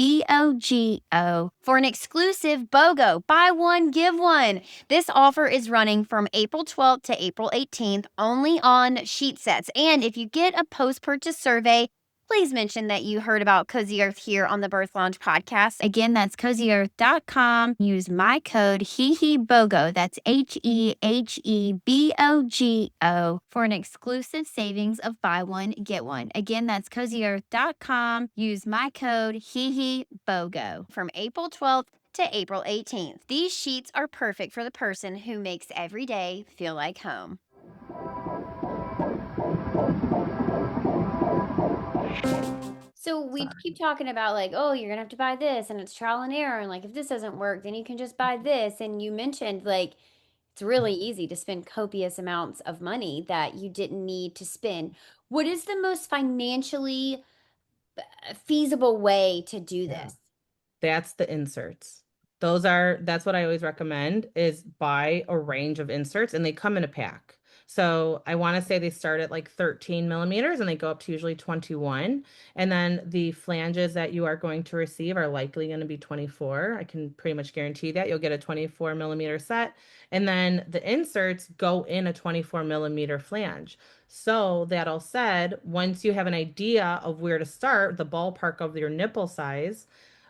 for an exclusive BOGO, buy one, give one. This offer is running from April 12th to April 18th only on sheet sets. And if you get a post-purchase survey, please mention that you heard about Cozy Earth here on the Birth Lounge podcast. Again, that's cozyearth.com. Use my code HeHeBOGO, that's HeHeBOGO, for an exclusive savings of buy one, get one. Again, that's cozyearth.com. Use my code HeHeBOGO from April 12th to April 18th. These sheets are perfect for the person who makes every day feel like home. So we keep talking about like, oh, you're gonna have to buy this and it's trial and error. And like, if this doesn't work, then you can just buy this. And you mentioned like, it's really easy to spend copious amounts of money that you didn't need to spend. What is the most financially feasible way to do Yeah. this? That's the inserts. That's what I always recommend is buy a range of inserts and they come in a pack. So I want to say they start at like 13 millimeters and they go up to usually 21. And then the flanges that you are going to receive are likely going to be 24. I can pretty much guarantee that you'll get a 24 millimeter set. And then the inserts go in a 24 millimeter flange. So that all said, once you have an idea of where to start, the ballpark of your nipple size,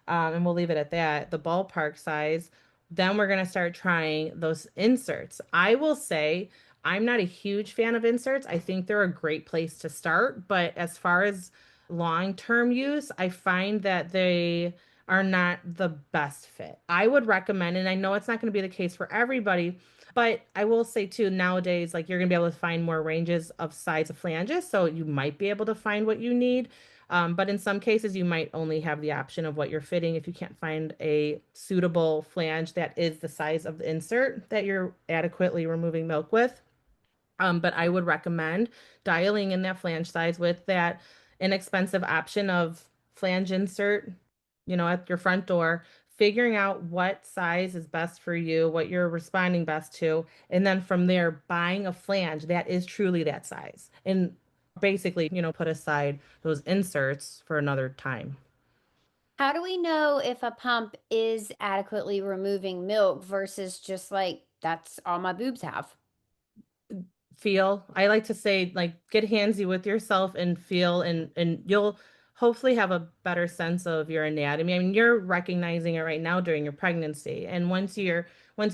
and we'll leave it at that, the ballpark size, then we're going to start trying those inserts. I will say I'm not a huge fan of inserts. I think they're a great place to start, but as far as long-term use, I find that they are not the best fit. I would recommend, and I know it's not going to be the case for everybody, but I will say too, nowadays, like you're going to be able to find more ranges of size of flanges, so you might be able to find what you need. But in some cases, you might only have the option of what you're fitting if you can't find a suitable flange that is the size of the insert that you're adequately removing milk with. But I would recommend dialing in that flange size with that inexpensive option of flange insert, at your front door, figuring out what size is best for you, what you're responding best to, and then from there, buying a flange that is truly that size. And basically, put aside those inserts for another time. How do we know if a pump is adequately removing milk versus just like, that's all my boobs have? Feel. I like to say like get handsy with yourself and feel, and you'll hopefully have a better sense of your anatomy. I mean, you're recognizing it right now during your pregnancy. And once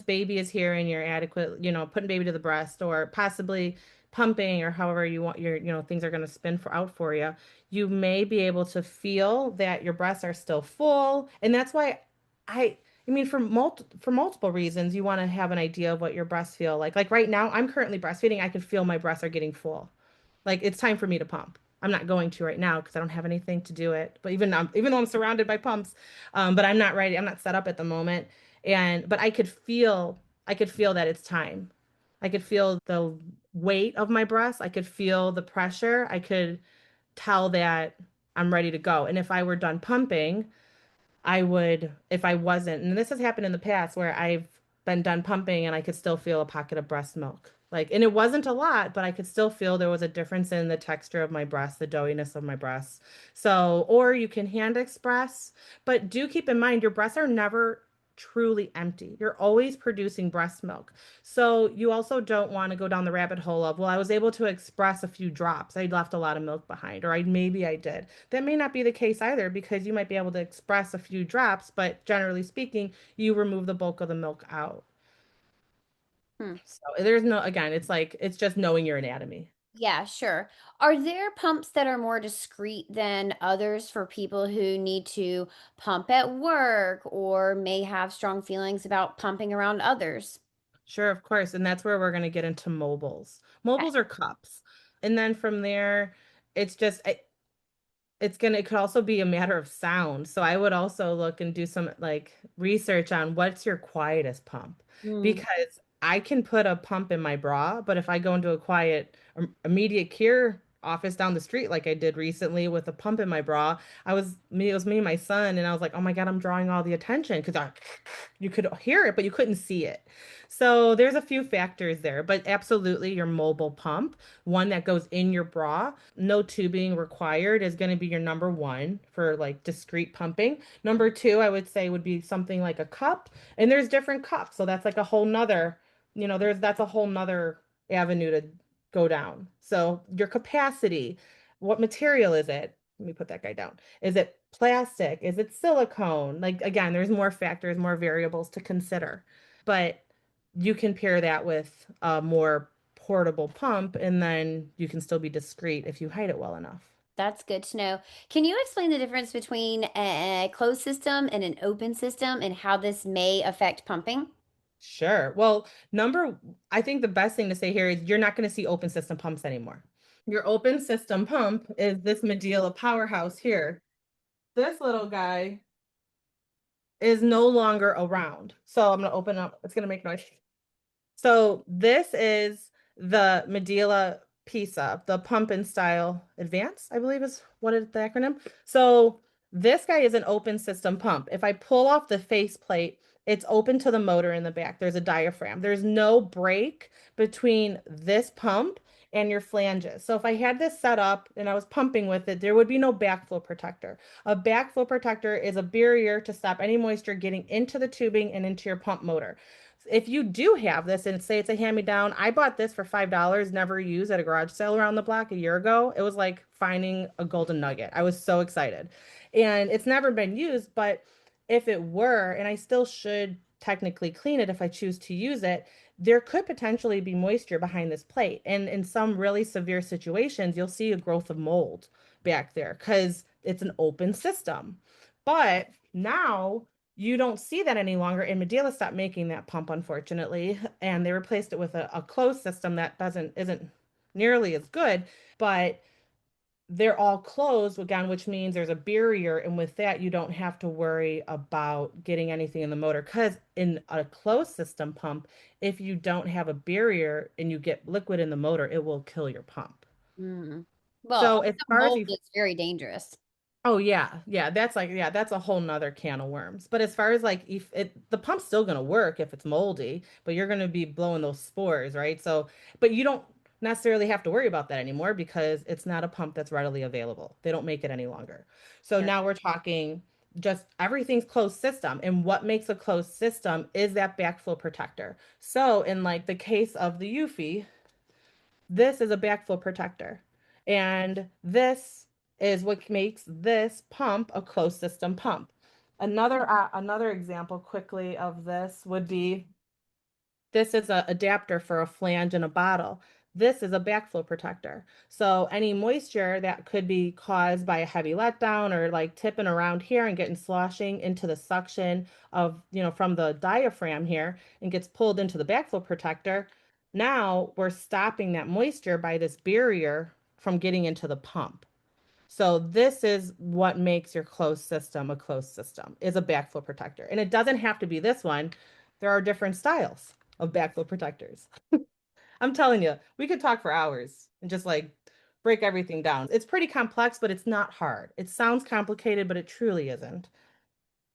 baby is here and you're adequate, putting baby to the breast or possibly pumping or however you want things are going to spin out for you, you may be able to feel that your breasts are still full. And that's why I I mean, for multiple reasons, you want to have an idea of what your breasts feel like. Like right now, I'm currently breastfeeding. I can feel my breasts are getting full. Like it's time for me to pump. I'm not going to right now because I don't have anything to do it. But even though I'm surrounded by pumps, but I'm not ready. I'm not set up at the moment. But I could feel that it's time. I could feel the weight of my breasts. I could feel the pressure. I could tell that I'm ready to go. And if I were done pumping, I would, if I wasn't, and this has happened in the past where I've been done pumping and I could still feel a pocket of breast milk. Like, and it wasn't a lot, but I could still feel there was a difference in the texture of my breast, the doughiness of my breasts. So, or you can hand express, but do keep in mind your breasts are never truly empty. You're always producing breast milk. So you also don't want to go down the rabbit hole of, well, I was able to express a few drops. I left a lot of milk behind, or maybe I did. That may not be the case either because you might be able to express a few drops, but generally speaking, you remove the bulk of the milk out. Hmm. So there's no, again, it's like, it's just knowing your anatomy. Yeah, sure. Are there pumps that are more discreet than others for people who need to pump at work or may have strong feelings about pumping around others? Sure, of course. And that's where we're going to get into mobiles. Okay. Mobiles are cups. And then from there, it's just it could also be a matter of sound. So I would also look and do some like research on what's your quietest pump, Mm. because I can put a pump in my bra, but if I go into a quiet immediate care office down the street like I did recently with a pump in my bra, it was me and my son, and I was like, oh my God, I'm drawing all the attention because I you could hear it, but you couldn't see it. So there's a few factors there, but absolutely your mobile pump, one that goes in your bra, no tubing required, is going to be your number one for like discreet pumping. Number two, I would say would be something like a cup, and there's different cups. So that's like a whole nother, that's a whole nother avenue to go down. So your capacity, what material is it? Let me put that guy down. Is it plastic? Is it silicone? Like again, there's more factors, more variables to consider. But you can pair that with a more portable pump, and then you can still be discreet if you hide it well enough. That's good to know. Can you explain the difference between a closed system and an open system and how this may affect pumping? Sure. Well, I think the best thing to say here is you're not going to see open system pumps anymore. Your open system pump is this Medela powerhouse here. This little guy is no longer around. So I'm going to open up. It's going to make noise. So this is the Medela PISA, the Pump and Style Advance, I believe is what is the acronym. So this guy is an open system pump. If I pull off the faceplate, it's open to the motor in the back. There's a diaphragm. There's no break between this pump and your flanges. So if I had this set up and I was pumping with it, there would be no backflow protector. A backflow protector is a barrier to stop any moisture getting into the tubing and into your pump motor. If you do have this and say it's a hand-me-down, I bought this for $5, never used, at a garage sale around the block a year ago. It was like finding a golden nugget. I was so excited. And it's never been used, but if it were, and I still should technically clean it if I choose to use it, there could potentially be moisture behind this plate. And in some really severe situations, you'll see a growth of mold back there because it's an open system. But now you don't see that any longer. And Medela stopped making that pump, unfortunately, and they replaced it with a closed system that doesn't isn't nearly as good, but they're all closed again, which means there's a barrier, and with that, you don't have to worry about getting anything in the motor. Because in a closed system pump, if you don't have a barrier and you get liquid in the motor, it will kill your pump. Mm. Well, So as also far as mold you is very dangerous. Oh yeah, yeah, that's a whole nother can of worms. But as far as like if the pump's still gonna work if it's moldy, but you're gonna be blowing those spores, right? So, but you don't necessarily have to worry about that anymore because it's not a pump that's readily available. They don't make it any longer. So Sure. now we're talking just everything's closed system. And what makes a closed system is that backflow protector. So in like the case of the Eufy, this is a backflow protector. And this is what makes this pump a closed system pump. Another example quickly of this would be this is an adapter for a flange in a bottle. This is a backflow protector. So any moisture that could be caused by a heavy letdown or like tipping around here and getting sloshing into the suction of, from the diaphragm here and gets pulled into the backflow protector, now we're stopping that moisture by this barrier from getting into the pump. So this is what makes your closed system a closed system, is a backflow protector. And it doesn't have to be this one. There are different styles of backflow protectors. I'm telling you, we could talk for hours and just like break everything down. It's pretty complex, but it's not hard. It sounds complicated, but it truly isn't.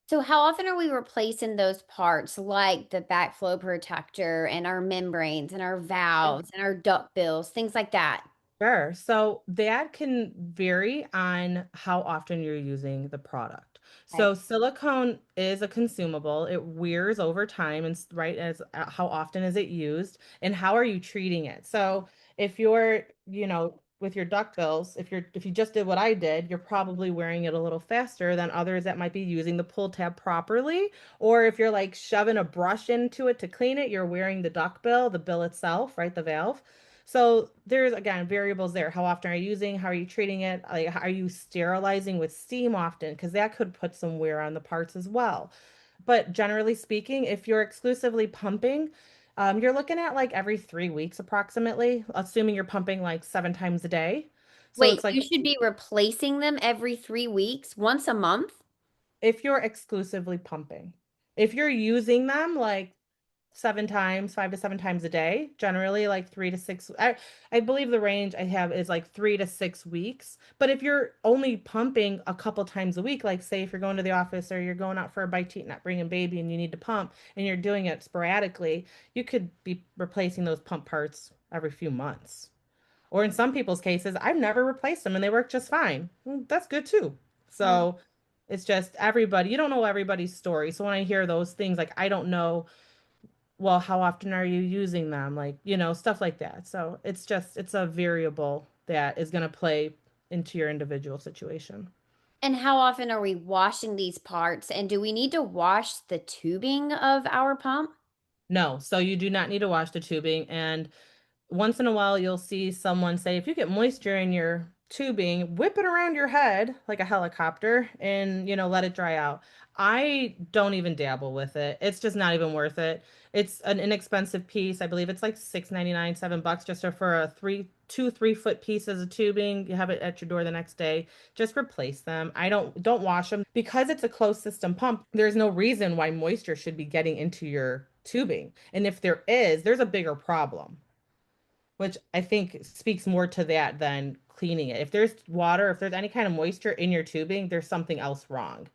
So, how often are we replacing those parts like the backflow protector and our membranes and our valves and our duct bills, things like that? Sure. So that can vary on how often you're using the product. Okay. So silicone is a consumable. It wears over time and right as how often is it used and how are you treating it? So if you're, with your duckbills, if you just did what I did, you're probably wearing it a little faster than others that might be using the pull tab properly. Or if you're like shoving a brush into it to clean it, you're wearing the duckbill, the bill itself, right? The valve. So there's again variables there. How often are you using? How are you treating it? Like, are you sterilizing with steam often? Because that could put some wear on the parts as well. But generally speaking, if you're exclusively pumping, you're looking at like every 3 weeks approximately, assuming you're pumping like 7 times a day. So Wait, it's like you should be replacing them every 3 weeks, once a month? if you're exclusively pumping. If you're using them like 7 times, 5 to 7 times a day, generally like 3 to 6. I believe the range I have is like 3 to 6 weeks. But if you're only pumping a couple times a week, like say if you're going to the office or you're going out for a bite to eat, not bringing baby, and you need to pump and you're doing it sporadically, you could be replacing those pump parts every few months. Or in some people's cases, I've never replaced them and they work just fine. That's good too. Mm. So it's just everybody, you don't know everybody's story. So when I hear those things, like I don't know, well, how often are you using them? Like, stuff like that. So it's a variable that is going to play into your individual situation. And how often are we washing these parts? And do we need to wash the tubing of our pump? No, so you do not need to wash the tubing. And once in a while, you'll see someone say, if you get moisture in your tubing, whip it around your head like a helicopter and, let it dry out. I don't even dabble with it. It's just not even worth it. It's an inexpensive piece. I believe it's like 6.99, $7 just for a 3 foot pieces of tubing. You have it at your door the next day. Just replace them. I don't wash them because it's a closed system pump. There's no reason why moisture should be getting into your tubing. And if there is, there's a bigger problem, which I think speaks more to that than cleaning it. If there's water, if there's any kind of moisture in your tubing, there's something else wrong.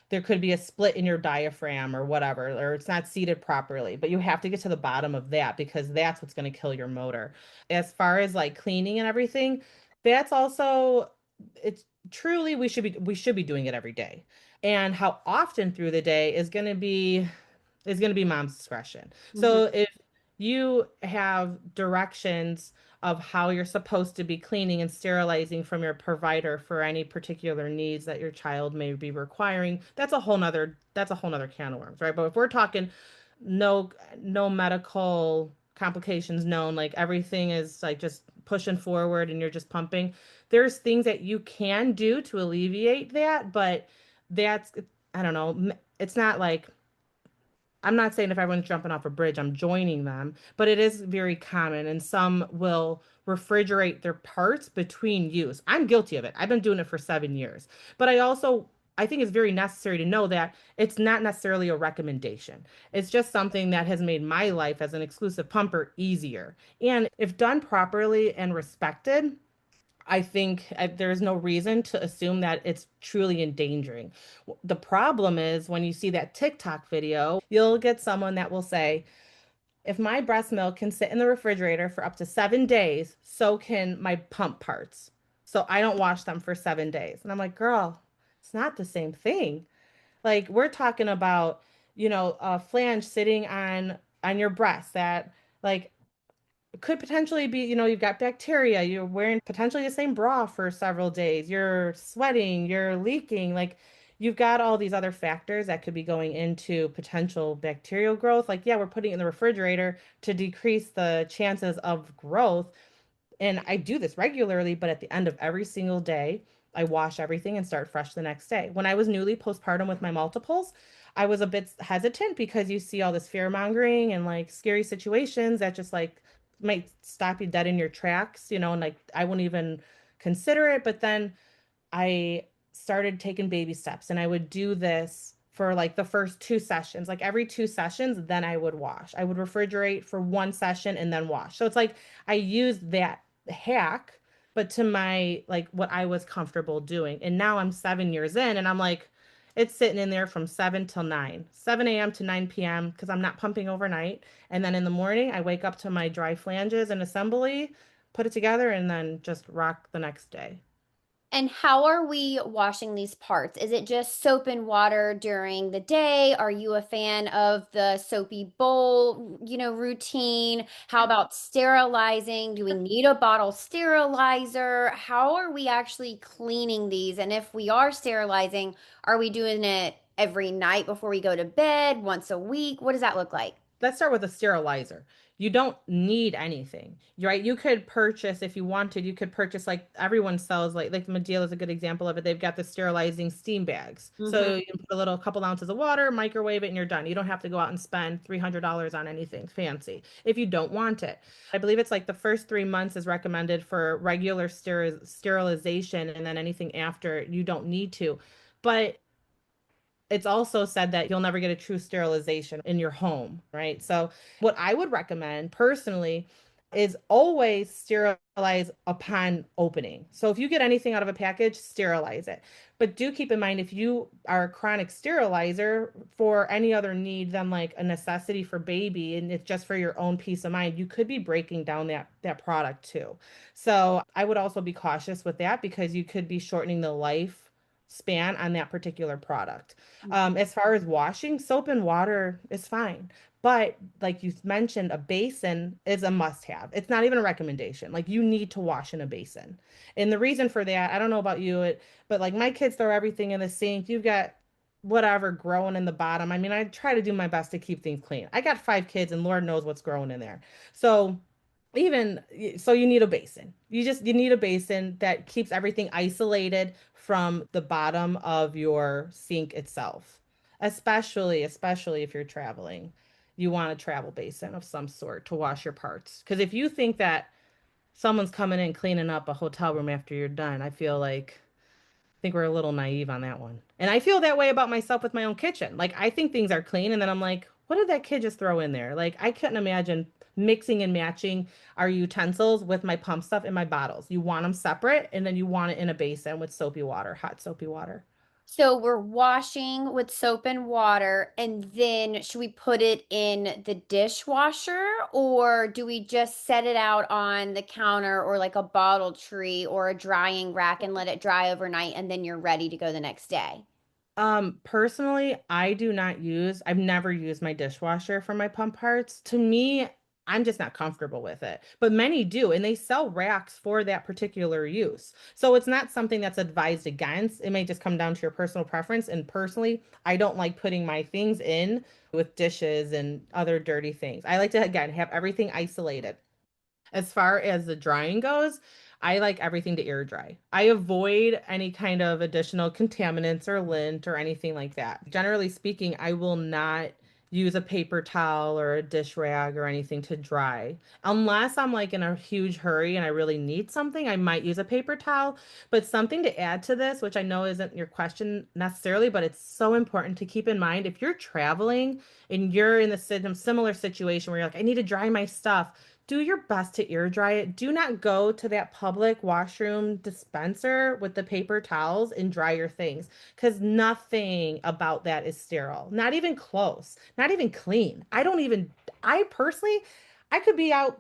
There could be a split in your diaphragm or whatever, or it's not seated properly, but you have to get to the bottom of that because that's what's going to kill your motor. As far as like cleaning and everything, that's also it's truly we should be doing it every day. And how often through the day is going to be mom's discretion. Mhm. So if you have directions of how you're supposed to be cleaning and sterilizing from your provider for any particular needs that your child may be requiring, that's a whole nother can of worms, right? But if we're talking no no medical complications known, like everything is like just pushing forward and you're just pumping, there's things that you can do to alleviate that, but that's I don't know, it's not like I'm not saying if everyone's jumping off a bridge, I'm joining them, but it is very common, and some will refrigerate their parts between use. I'm guilty of it. I've been doing it for 7 years, but I think it's very necessary to know that it's not necessarily a recommendation. It's just something that has made my life as an exclusive pumper easier. And if done properly and respected, I think there's no reason to assume that it's truly endangering. The problem is when you see that TikTok video, you'll get someone that will say, if my breast milk can sit in the refrigerator for up to 7 days, so can my pump parts. So I don't wash them for 7 days. And I'm like, girl, it's not the same thing. Like we're talking about, a flange sitting on your breast that like could potentially be, you've got bacteria, you're wearing potentially the same bra for several days, you're sweating, you're leaking, like you've got all these other factors that could be going into potential bacterial growth. Like, yeah, we're putting it in the refrigerator to decrease the chances of growth, and I do this regularly, but at the end of every single day, I wash everything and start fresh the next day. When I was newly postpartum with my multiples, I was a bit hesitant because you see all this fear mongering and like scary situations that just like might stop you dead in your tracks, and like I wouldn't even consider it. But then I started taking baby steps and I would do this for like the first 2 sessions. Like every 2 sessions, then I would wash. I would refrigerate for 1 session and then wash. So it's like I used that hack, but to my like what I was comfortable doing. And now I'm 7 years in and I'm like, it's sitting in there from 7 till 9, 7 a.m. to 9 p.m. because I'm not pumping overnight. And then in the morning, I wake up to my dry flanges and assembly, put it together, and then just rock the next day. And how are we washing these parts? Is it just soap and water during the day? Are you a fan of the soapy bowl, routine? How about sterilizing? Do we need a bottle sterilizer? How are we actually cleaning these? And if we are sterilizing, are we doing it every night before we go to bed, once a week? What does that look like? let's start with a sterilizer. You don't need anything, right? You could purchase if you wanted, you could purchase like everyone sells like Medea is a good example of it. They've got the sterilizing steam bags. Mm-hmm. So you can put a little couple ounces of water, microwave it, and you're done. You don't have to go out and spend $300 on anything fancy if you don't want it. I believe it's like the first 3 months is recommended for regular sterilization, and then anything after you don't need to. But it's also said that you'll never get a true sterilization in your home, right? So, what I would recommend personally is always sterilize upon opening. So, if you get anything out of a package, sterilize it. But do keep in mind if you are a chronic sterilizer for any other need than like a necessity for baby and it's just for your own peace of mind, you could be breaking down that product too. So, I would also be cautious with that because you could be shortening the life span on that particular product. As far as washing, soap and water is fine. But like you mentioned, a basin is a must-have. It's not even a recommendation. Like you need to wash in a basin. And the reason for that, I don't know about you, but like my kids throw everything in the sink. You've got whatever growing in the bottom. I mean, I try to do my best to keep things clean. I got 5 kids and Lord knows what's growing in there. So even so you need a basin. You need a basin that keeps everything isolated from the bottom of your sink itself. Especially if you're traveling. You want a travel basin of some sort to wash your parts. Because if you think that someone's coming in cleaning up a hotel room after you're done, I feel like think we're a little naive on that one. And I feel that way about myself with my own kitchen. Like I think things are clean and then I'm like, what did that kid just throw in there? Like I couldn't imagine mixing and matching our utensils with my pump stuff in my bottles. You want them separate and then you want it in a basin with soapy water, hot soapy water. So we're washing with soap and water, and then should we put it in the dishwasher or do we just set it out on the counter or like a bottle tree or a drying rack and let it dry overnight and then you're ready to go the next day? Personally, I've never used my dishwasher for my pump parts. To me, I'm just not comfortable with it. But many do, and they sell racks for that particular use. So it's not something that's advised against. It may just come down to your personal preference. And personally, I don't like putting my things in with dishes and other dirty things. I like to, again, have everything isolated. As far as the drying goes, I like everything to air dry. I avoid any kind of additional contaminants or lint or anything like that. Generally speaking, I will not use a paper towel or a dish rag or anything to dry. Unless I'm like in a huge hurry and I really need something, I might use a paper towel. But something to add to this, which I know isn't your question necessarily, but it's so important to keep in mind if you're traveling and you're in the similar situation where you're like, I need to dry my stuff, do your best to air dry it. Do not go to that public washroom dispenser with the paper towels and dry your things because nothing about that is sterile. Not even close, not even clean. I personally, I could be out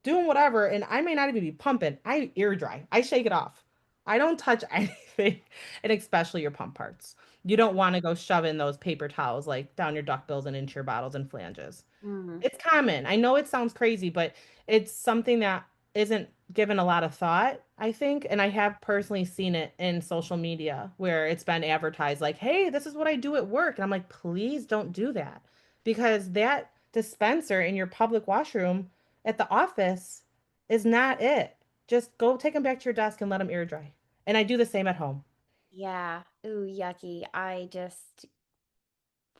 doing whatever and I may not even be pumping. I air dry, I shake it off. I don't touch anything, and especially your pump parts. You don't want to go shoving those paper towels like down your duckbills and into your bottles and flanges. Mm. It's common. I know it sounds crazy, but it's something that isn't given a lot of thought, I think. And I have personally seen it in social media where it's been advertised like, hey, this is what I do at work. And I'm like, please don't do that because that dispenser in your public washroom at the office is not it. Just go take them back to your desk and let them air dry. And I do the same at home. Yeah. Ooh, yucky. I just,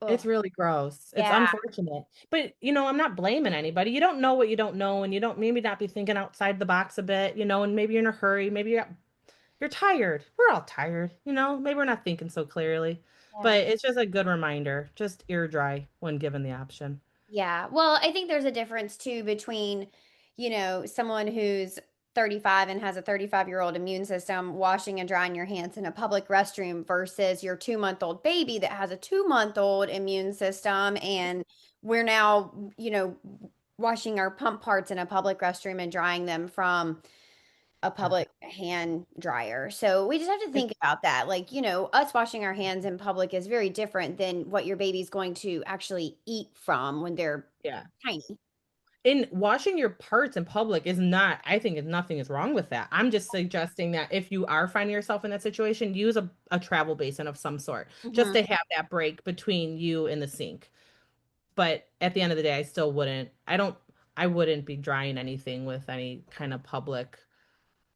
It's oh, really gross. It's yeah. unfortunate. But, I'm not blaming anybody. You don't know what you don't know, and you don't maybe not be thinking outside the box a bit, and maybe you're in a hurry. Maybe you're tired. We're all tired. Maybe we're not thinking so clearly. Yeah. But it's just a good reminder. Just ear dry when given the option. Yeah. Well, I think there's a difference too between, someone who's 35 and has a 35-year-old immune system washing and drying your hands in a public restroom versus your 2-month-old baby that has a 2-month-old immune system. And we're now, washing our pump parts in a public restroom and drying them from a Yeah. public hand dryer. So we just have to It, think about that. Like, us washing our hands in public is very different than what your baby's going to actually eat from when they're yeah. tiny. In washing your parts in public is not, I think nothing is wrong with that. I'm just suggesting that if you are finding yourself in that situation, use a travel basin of some sort just Hmm. to have that break between you and the sink. But at the end of the day, I wouldn't be drying anything with any kind of public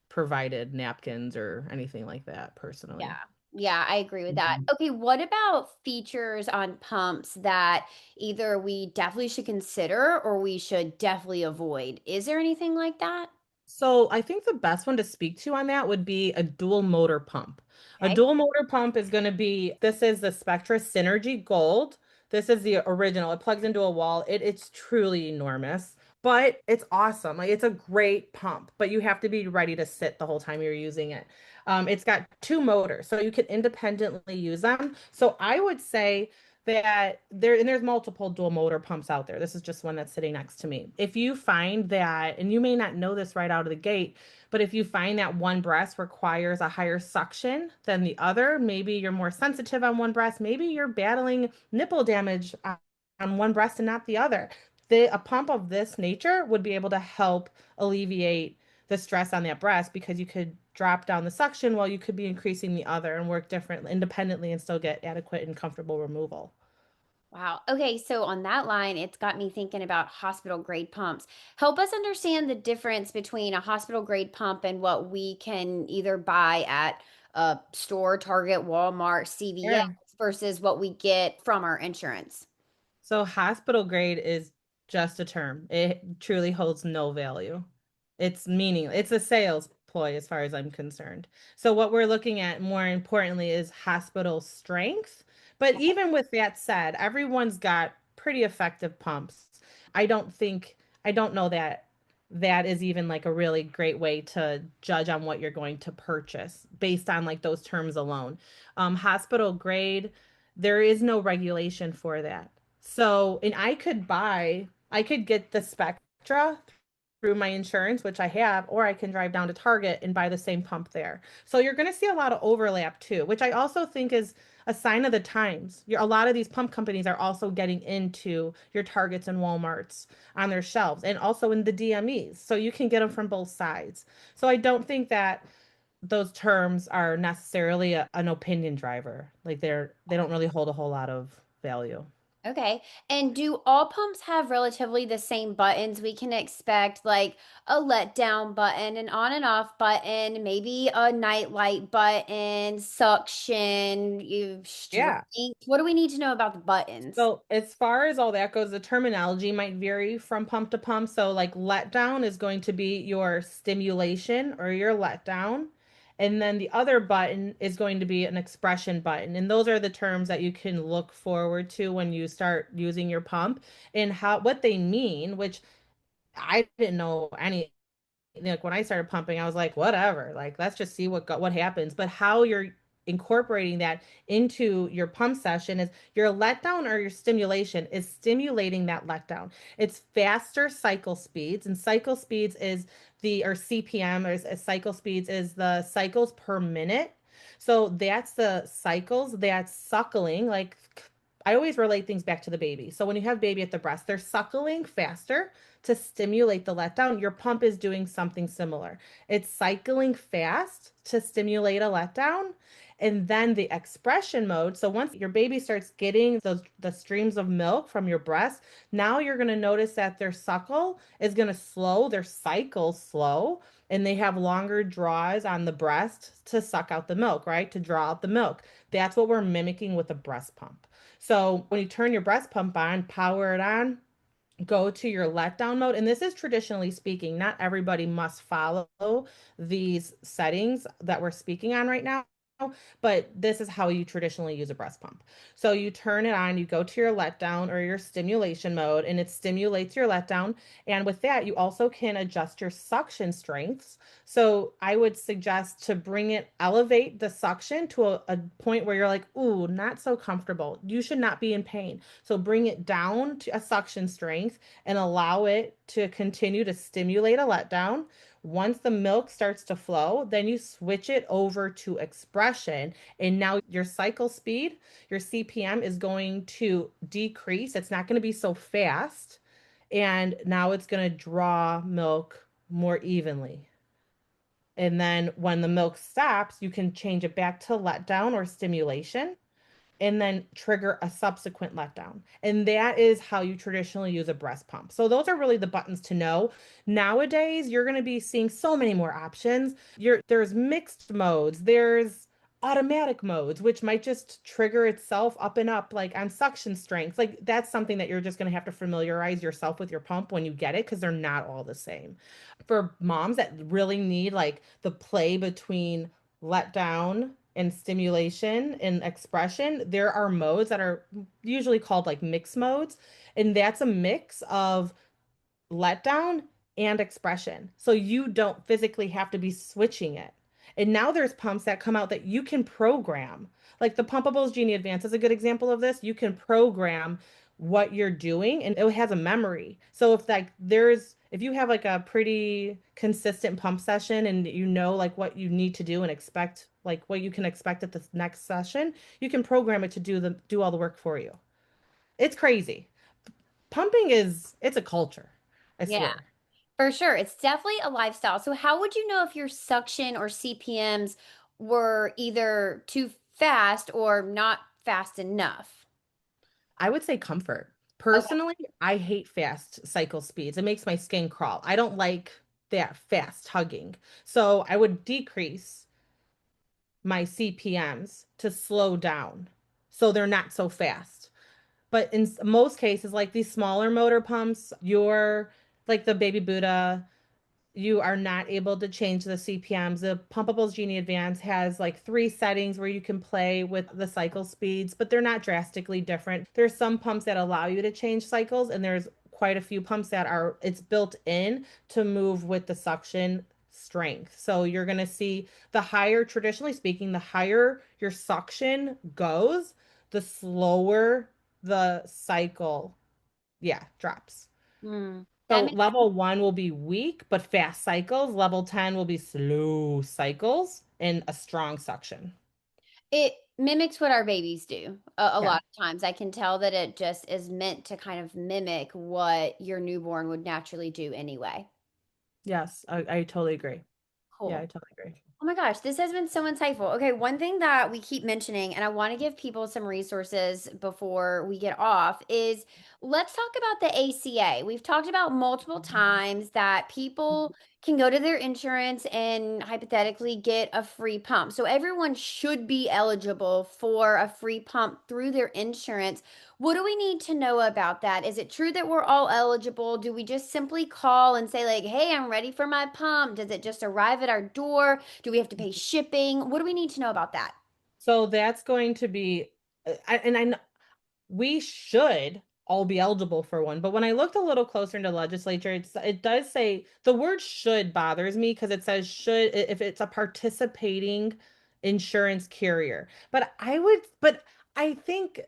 provided napkins or anything like that Yeah. personally. Yeah, I agree with that. Mhm. Okay, what about features on pumps that either we definitely should consider or we should definitely avoid? Is there anything like that? So I think the best one to speak to on that would be a dual motor pump. A Okay. dual motor pump is going to be, this is the Spectra Synergy Gold. This is the original. It plugs into a wall. It's truly enormous, but it's awesome. Like it's a great pump, but you have to be ready to sit the whole time you're using it. It's got two motors, so you can independently use them. So I would say that there's multiple dual motor pumps out there. This is just one that's sitting next to me. If you find that, and you may not know this right out of the gate, but if you find that one breast requires a higher suction than the other, maybe you're more sensitive on one breast, maybe you're battling nipple damage on one breast and not the other. A pump of this nature would be able to help alleviate the stress on that breast because you could drop down the suction while you could be increasing the other and work differently independently and still get adequate and comfortable removal. Wow. Okay, so on that line, it's got me thinking about hospital grade pumps. Help us understand the difference between a hospital grade pump and what we can either buy at a store, Target, Walmart, CVS Sure. versus what we get from our insurance. So hospital grade is just a term. It truly holds no value. It's meaningless. It's a sales ploy as far as I'm concerned. So what we're looking at more importantly is hospital strength. But even with that said, everyone's got pretty effective pumps. I don't know that that is even like a really great way to judge on what you're going to purchase based on like those terms alone. Hospital grade, there is no regulation for that. So, and I could get the Spectra through my insurance, which I have, or I can drive down to Target and buy the same pump there. So you're going to see a lot of overlap too, which I also think is a sign of the times. A lot of these pump companies are also getting into your Targets and Walmarts on their shelves and also in the DMEs. So you can get them from both sides. So I don't think that those terms are necessarily an opinion driver. Like they don't really hold a whole lot of value. Okay. And do all pumps have relatively the same buttons? We can expect like a letdown button, an on and off button, maybe a night light button, suction, you strength. Yeah. What do we need to know about the buttons? So as far as all that goes, the terminology might vary from pump to pump. So like letdown is going to be your stimulation or your letdown. And then the other button is going to be an expression button. And those are the terms that you can look forward to when you start using your pump and how what they mean, which I didn't know any like when I started pumping, I was like, whatever, like let's just see what happens. But how you're incorporating that into your pump session is your letdown or your stimulation is stimulating that letdown. It's faster cycle speeds, and cycle speeds is the or CPM or cycle speeds is the cycles per minute. So that's the cycles that's suckling. Like I always relate things back to the baby. So when you have baby at the breast, they're suckling faster to stimulate the letdown. Your pump is doing something similar. It's cycling fast to stimulate a letdown. And then the expression mode. So once your baby starts getting the streams of milk from your breast, now you're going to notice that their suckle is going to slow, their cycle slow, and they have longer draws on the breast to suck out the milk, right? To draw out the milk. That's what we're mimicking with a breast pump. So when you turn your breast pump on, power it on, go to your letdown mode. And this is traditionally speaking, not everybody must follow these settings that we're speaking on right now. But this is how you traditionally use a breast pump. So you turn it on, you go to your letdown or your stimulation mode, and it stimulates your letdown. And with that, you also can adjust your suction strengths. So I would suggest to elevate the suction to a point where you're like, ooh, not so comfortable. You should not be in pain. So bring it down to a suction strength and allow it to continue to stimulate a letdown. Once the milk starts to flow, then you switch it over to expression. And now your cycle speed, your CPM is going to decrease. It's not going to be so fast. And now it's going to draw milk more evenly. And then when the milk stops, you can change it back to letdown or stimulation. and then trigger a subsequent letdown. And that is how you traditionally use a breast pump. So those are really the buttons to know. Nowadays, you're going to be seeing so many more options. There's mixed modes, there's automatic modes, which might just trigger itself up and up, like on suction strength. Like that's something that you're just going to have to familiarize yourself with your pump when you get it, because they're not all the same. For moms that really need like the play between letdown and stimulation and expression, there are modes that are usually called like mix modes. And that's a mix of letdown and expression. So you don't physically have to be switching it. And now there's pumps that come out that you can program. Like the Pumpables Genie Advance is a good example of this. You can program what you're doing and it has a memory. So if you have like a pretty consistent pump session and you know like what you need to do and expect like what you can expect at the next session, you can program it to do all the work for you. It's crazy. It's a culture. I Yeah, swear. for sure. It's definitely a lifestyle. So how would you know if your suction or CPMs were either too fast or not fast enough? I would say comfort. Okay. Personally, I hate fast cycle speeds. It makes my skin crawl. I don't like that fast hugging. So I would decrease my CPMs to slow down so they're not so fast. But in most cases, like these smaller motor pumps, you're like the Baby Buddha, you are not able to change the CPMs. The Pumpables Genie Advance has like three settings where you can play with the cycle speeds, but they're not drastically different. There's some pumps that allow you to change cycles, and there's quite a few pumps that it's built in to move with the suction strength. So you're going to see traditionally speaking, the higher your suction goes, the slower the cycle, yeah, drops. Hmm. That So makes level one will be weak but fast cycles. Level 10 will be slow cycles and a strong suction. it mimics what our babies do a Yeah. lot of times. I can tell that it just is meant to kind of mimic what your newborn would naturally do anyway. Yes, I totally agree. Yeah, I Cool. totally agree. Oh my gosh, this has been so insightful. Okay, one thing that we keep mentioning, and I want to give people some resources before we get off, is let's talk about the ACA. We've talked about multiple times that people can go to their insurance and hypothetically get a free pump. So everyone should be eligible for a free pump through their insurance. What do we need to know about that? Is it true that we're all eligible? Do we just simply call and say, like, hey, I'm ready for my pump? Does it just arrive at our door? Do we have to pay shipping? What do we need to know about that? So that's going to be, we should all be eligible for one. But when I looked a little closer into legislature, it does say the word should bothers me because it says should if it's a participating insurance carrier. But I think,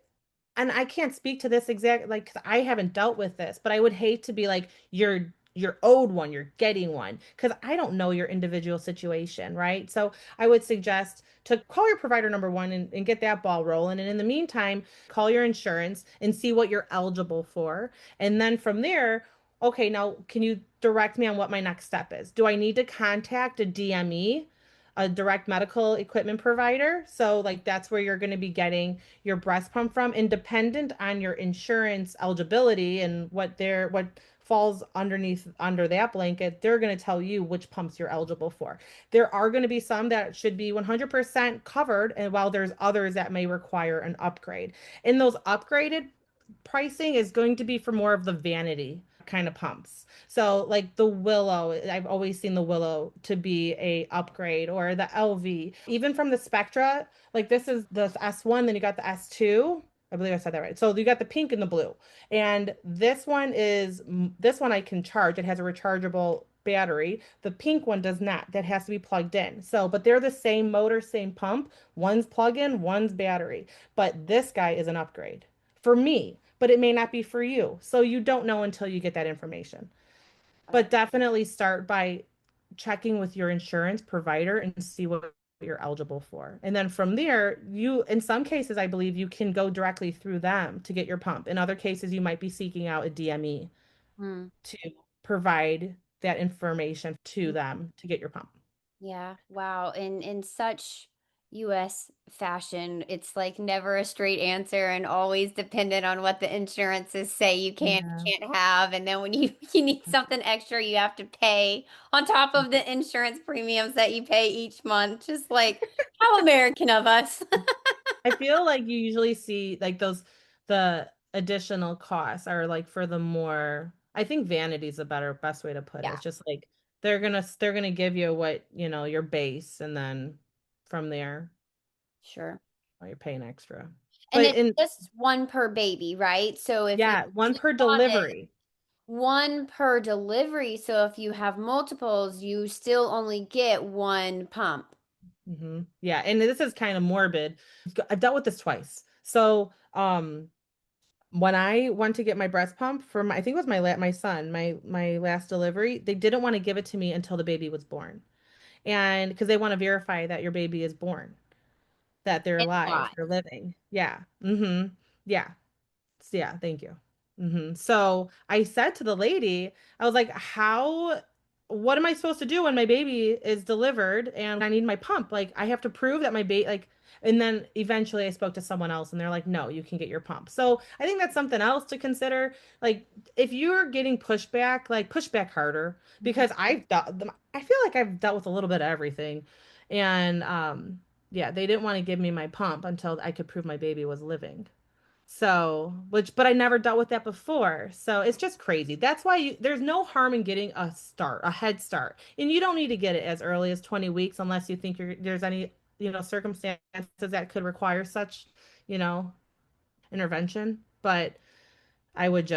and I can't speak to this exact like 'cause I haven't dealt with this, but I would hate to be like you're owed one, you're getting one because I don't know your individual situation, right? So I would suggest to call your provider number one and get that ball rolling. And in the meantime, call your insurance and see what you're eligible for. And then from there, okay, now can you direct me on what my next step is? Do I need to contact a DME? A direct medical equipment provider. So, like, that's where you're going to be getting your breast pump from, independent on your insurance eligibility and what falls under that blanket. They're going to tell you which pumps you're eligible for. There are going to be some that should be 100% covered, and while there's others that may require an upgrade. And those upgraded pricing is going to be for more of the vanity kind of pumps. So like the Willow, I've always seen the Willow to be a upgrade, or the LV. Even from the Spectra, like this is the S1, then you got the S2. I believe I said that right. So you got the pink and the blue. And this one I can charge. It has a rechargeable battery. The pink one does not. That has to be plugged in. So, but they're the same motor, same pump. One's plug-in, one's battery. But this guy is an upgrade for me, but it may not be for you. So you don't know until you get that information. Okay. But definitely start by checking with your insurance provider and see what you're eligible for. And then from there, in some cases, I believe you can go directly through them to get your pump. In other cases, you might be seeking out a DME Hmm. to provide that information to them to get your pump. Yeah. Wow. And such US fashion, it's like never a straight answer and always dependent on what the insurances say you can Yeah. and can't have. And then when you you need something extra, you have to pay on top of the insurance premiums that you pay each month. Just like how American of us. I feel like you usually see like the additional costs are like for the more, I think vanity is a better best way to put it. Yeah, It's just like they're gonna give you what, your base, and then from there, sure. you're paying extra. And But it's in just one per baby, right? So if you Yeah, one just per wanted delivery. one per delivery, so if you have multiples, you still only get one pump. Yeah, and this is kind of morbid. I've dealt with this twice. So, when I went to get my breast pump for I think it was my son, my last delivery, they didn't want to give it to me until the baby was born. And because they want to verify that your baby is born, that they're It's alive, not. they're living. Yeah. Yeah. Yeah, thank you. So I said to the lady, I was like, what am I supposed to do when my baby is delivered and I need my pump? Like, I have to prove that my baby, like, and then eventually I spoke to someone else and they're like, no, you can get your pump. So I think that's something else to consider. Like, if you're getting pushback, like, push back harder because I feel like I've dealt with a little bit of everything. And, yeah, they didn't want to give me my pump until I could prove my baby was living. So, but I never dealt with that before. So it's just crazy. That's why there's no harm in getting a head start. And you don't need to get it as early as 20 weeks unless you think there's any, circumstances that could require such, you know, intervention. But I would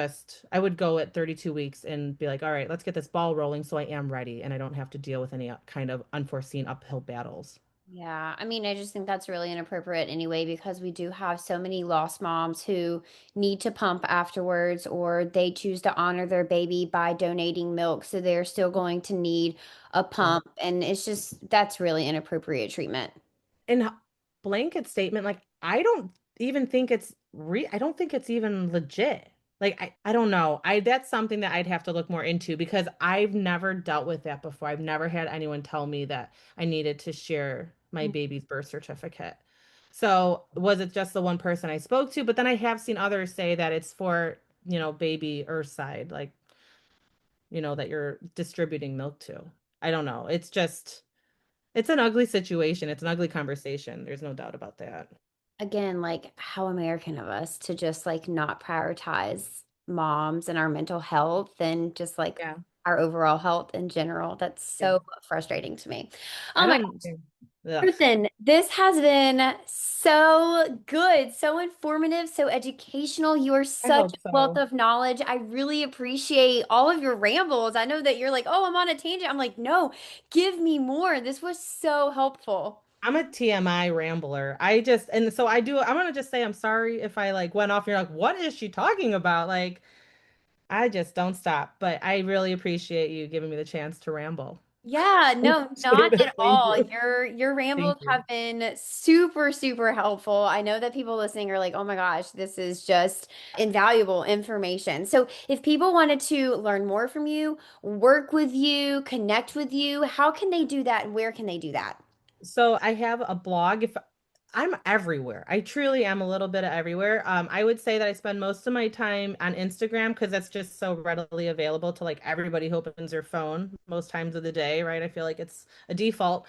go at 32 weeks and be like, all right, let's get this ball rolling so I am ready and I don't have to deal with any kind of unforeseen uphill battles. Yeah, I mean, I just think that's really inappropriate anyway because we do have so many lost moms who need to pump afterwards or they choose to honor their baby by donating milk, so they're still going to need a Yeah. pump and it's just that's really inappropriate treatment. And blanket statement, like I don't think it's even legit. Like I don't know. That's something that I'd have to look more into because I've never dealt with that before. I've never had anyone tell me that I needed to share my baby's birth certificate. So was it just the one person I spoke to? But then I have seen others say that it's for, baby Earthside, like, that you're distributing milk to. I don't know. It's an ugly situation. It's an ugly conversation. There's no doubt about that. Again, like how American of us to just like not prioritize moms and our mental health and just like Yeah. our overall health in general. That's Yeah. so frustrating to me. I Oh my don't. Ugh. Kristen, this has been so good, so informative, so educational. You are I such hope a wealth so. of knowledge. I really appreciate all of your rambles. I know that you're like, oh, I'm on a tangent. I'm like, no, give me more. This was so helpful. I'm a TMI rambler. And so I'm gonna just say I'm sorry if I like went off. You're like, what is she talking about? Like, I just don't stop. But I really appreciate you giving me the chance to ramble. Yeah, no, Appreciate not it. at Thank all. you. Your rambles Thank you. have been super, super helpful. I know that people listening are like, oh my gosh, this is just invaluable information. So if people wanted to learn more from you, work with you, connect with you, how can they do that? Where can they do that? So I have a blog. If I'm everywhere, I truly am a little bit of everywhere. I would say that I spend most of my time on Instagram because that's just so readily available to like everybody who opens their phone most times of the day, right? I feel like it's a default.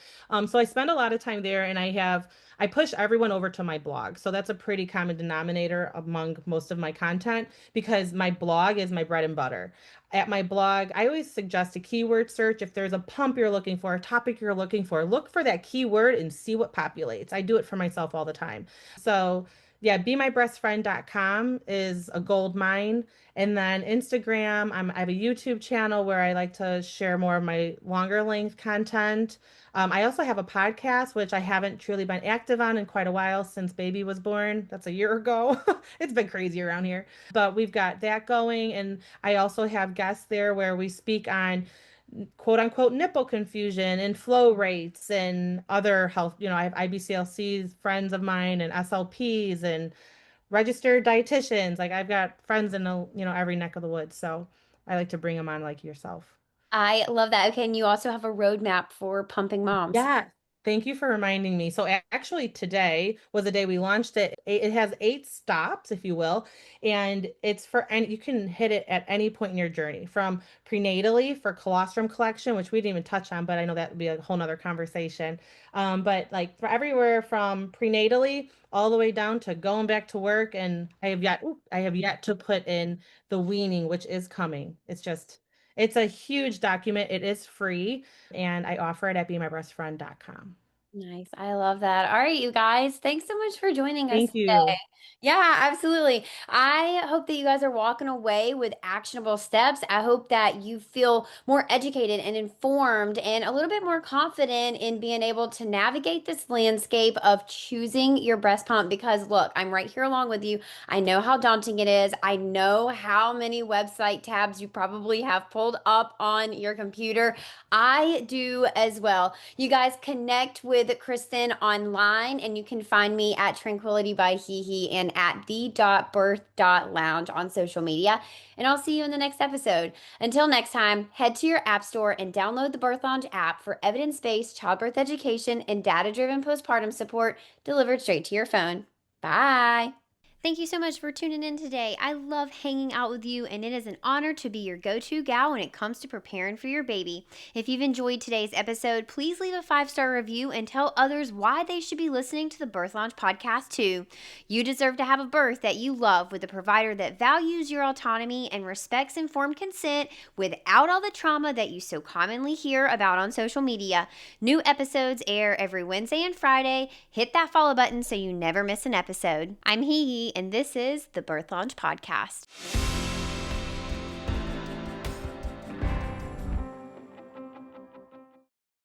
So I spend a lot of time there, and I push everyone over to my blog. So that's a pretty common denominator among most of my content because my blog is my bread and butter. At my blog, I always suggest a keyword search. If there's a pump you're looking for, a topic you're looking for, look for that keyword and see what populates. I do it for myself all the time. So, yeah, bemybreastfriend.com is a gold mine. And then Instagram, I have a YouTube channel where I like to share more of my longer length content. I also have a podcast, which I haven't truly been active on in quite a while since baby was born. That's a year ago. It's been crazy around here. But we've got that going. And I also have guests there where we speak on quote unquote nipple confusion and flow rates and other health. I have IBCLCs, friends of mine, and SLPs and registered dietitians. Like I've got friends in every neck of the woods. So I like to bring them on like yourself. I love that. Okay, and you also have a roadmap for pumping moms. Yeah. Thank you for reminding me. So actually today was the day we launched it. It has 8 stops, if you will, and it's for and you can hit it at any point in your journey, from prenatally for colostrum collection, which we didn't even touch on, but I know that would be a whole nother conversation. But like for everywhere from prenatally all the way down to going back to work, and I have yet to put in the weaning, which is coming. It's a huge document. It is free, and I offer it at BeMyBreastFriend.com. Nice. I love that. All right, you guys. Thanks so much for joining us Thank today. you. Yeah, absolutely. I hope that you guys are walking away with actionable steps. I hope that you feel more educated and informed and a little bit more confident in being able to navigate this landscape of choosing your breast pump because look, I'm right here along with you. I know how daunting it is. I know how many website tabs you probably have pulled up on your computer. I do as well. You guys connect with Kristen online, and you can find me at Tranquility by HeHe and at the.birth.lounge on social media. And I'll see you in the next episode. Until next time, head to your app store and download the Birth Lounge app for evidence-based childbirth education and data-driven postpartum support delivered straight to your phone. Bye. Thank you so much for tuning in today. I love hanging out with you, and it is an honor to be your go to gal when it comes to preparing for your baby. If you've enjoyed today's episode, please leave a 5-star review and tell others why they should be listening to the Birth Lounge podcast too. You deserve to have a birth that you love with a provider that values your autonomy and respects informed consent without all the trauma that you so commonly hear about on social media. New episodes air every Wednesday and Friday. Hit that follow button so you never miss an episode. I'm HeHe, and this is the Birth Lounge Podcast.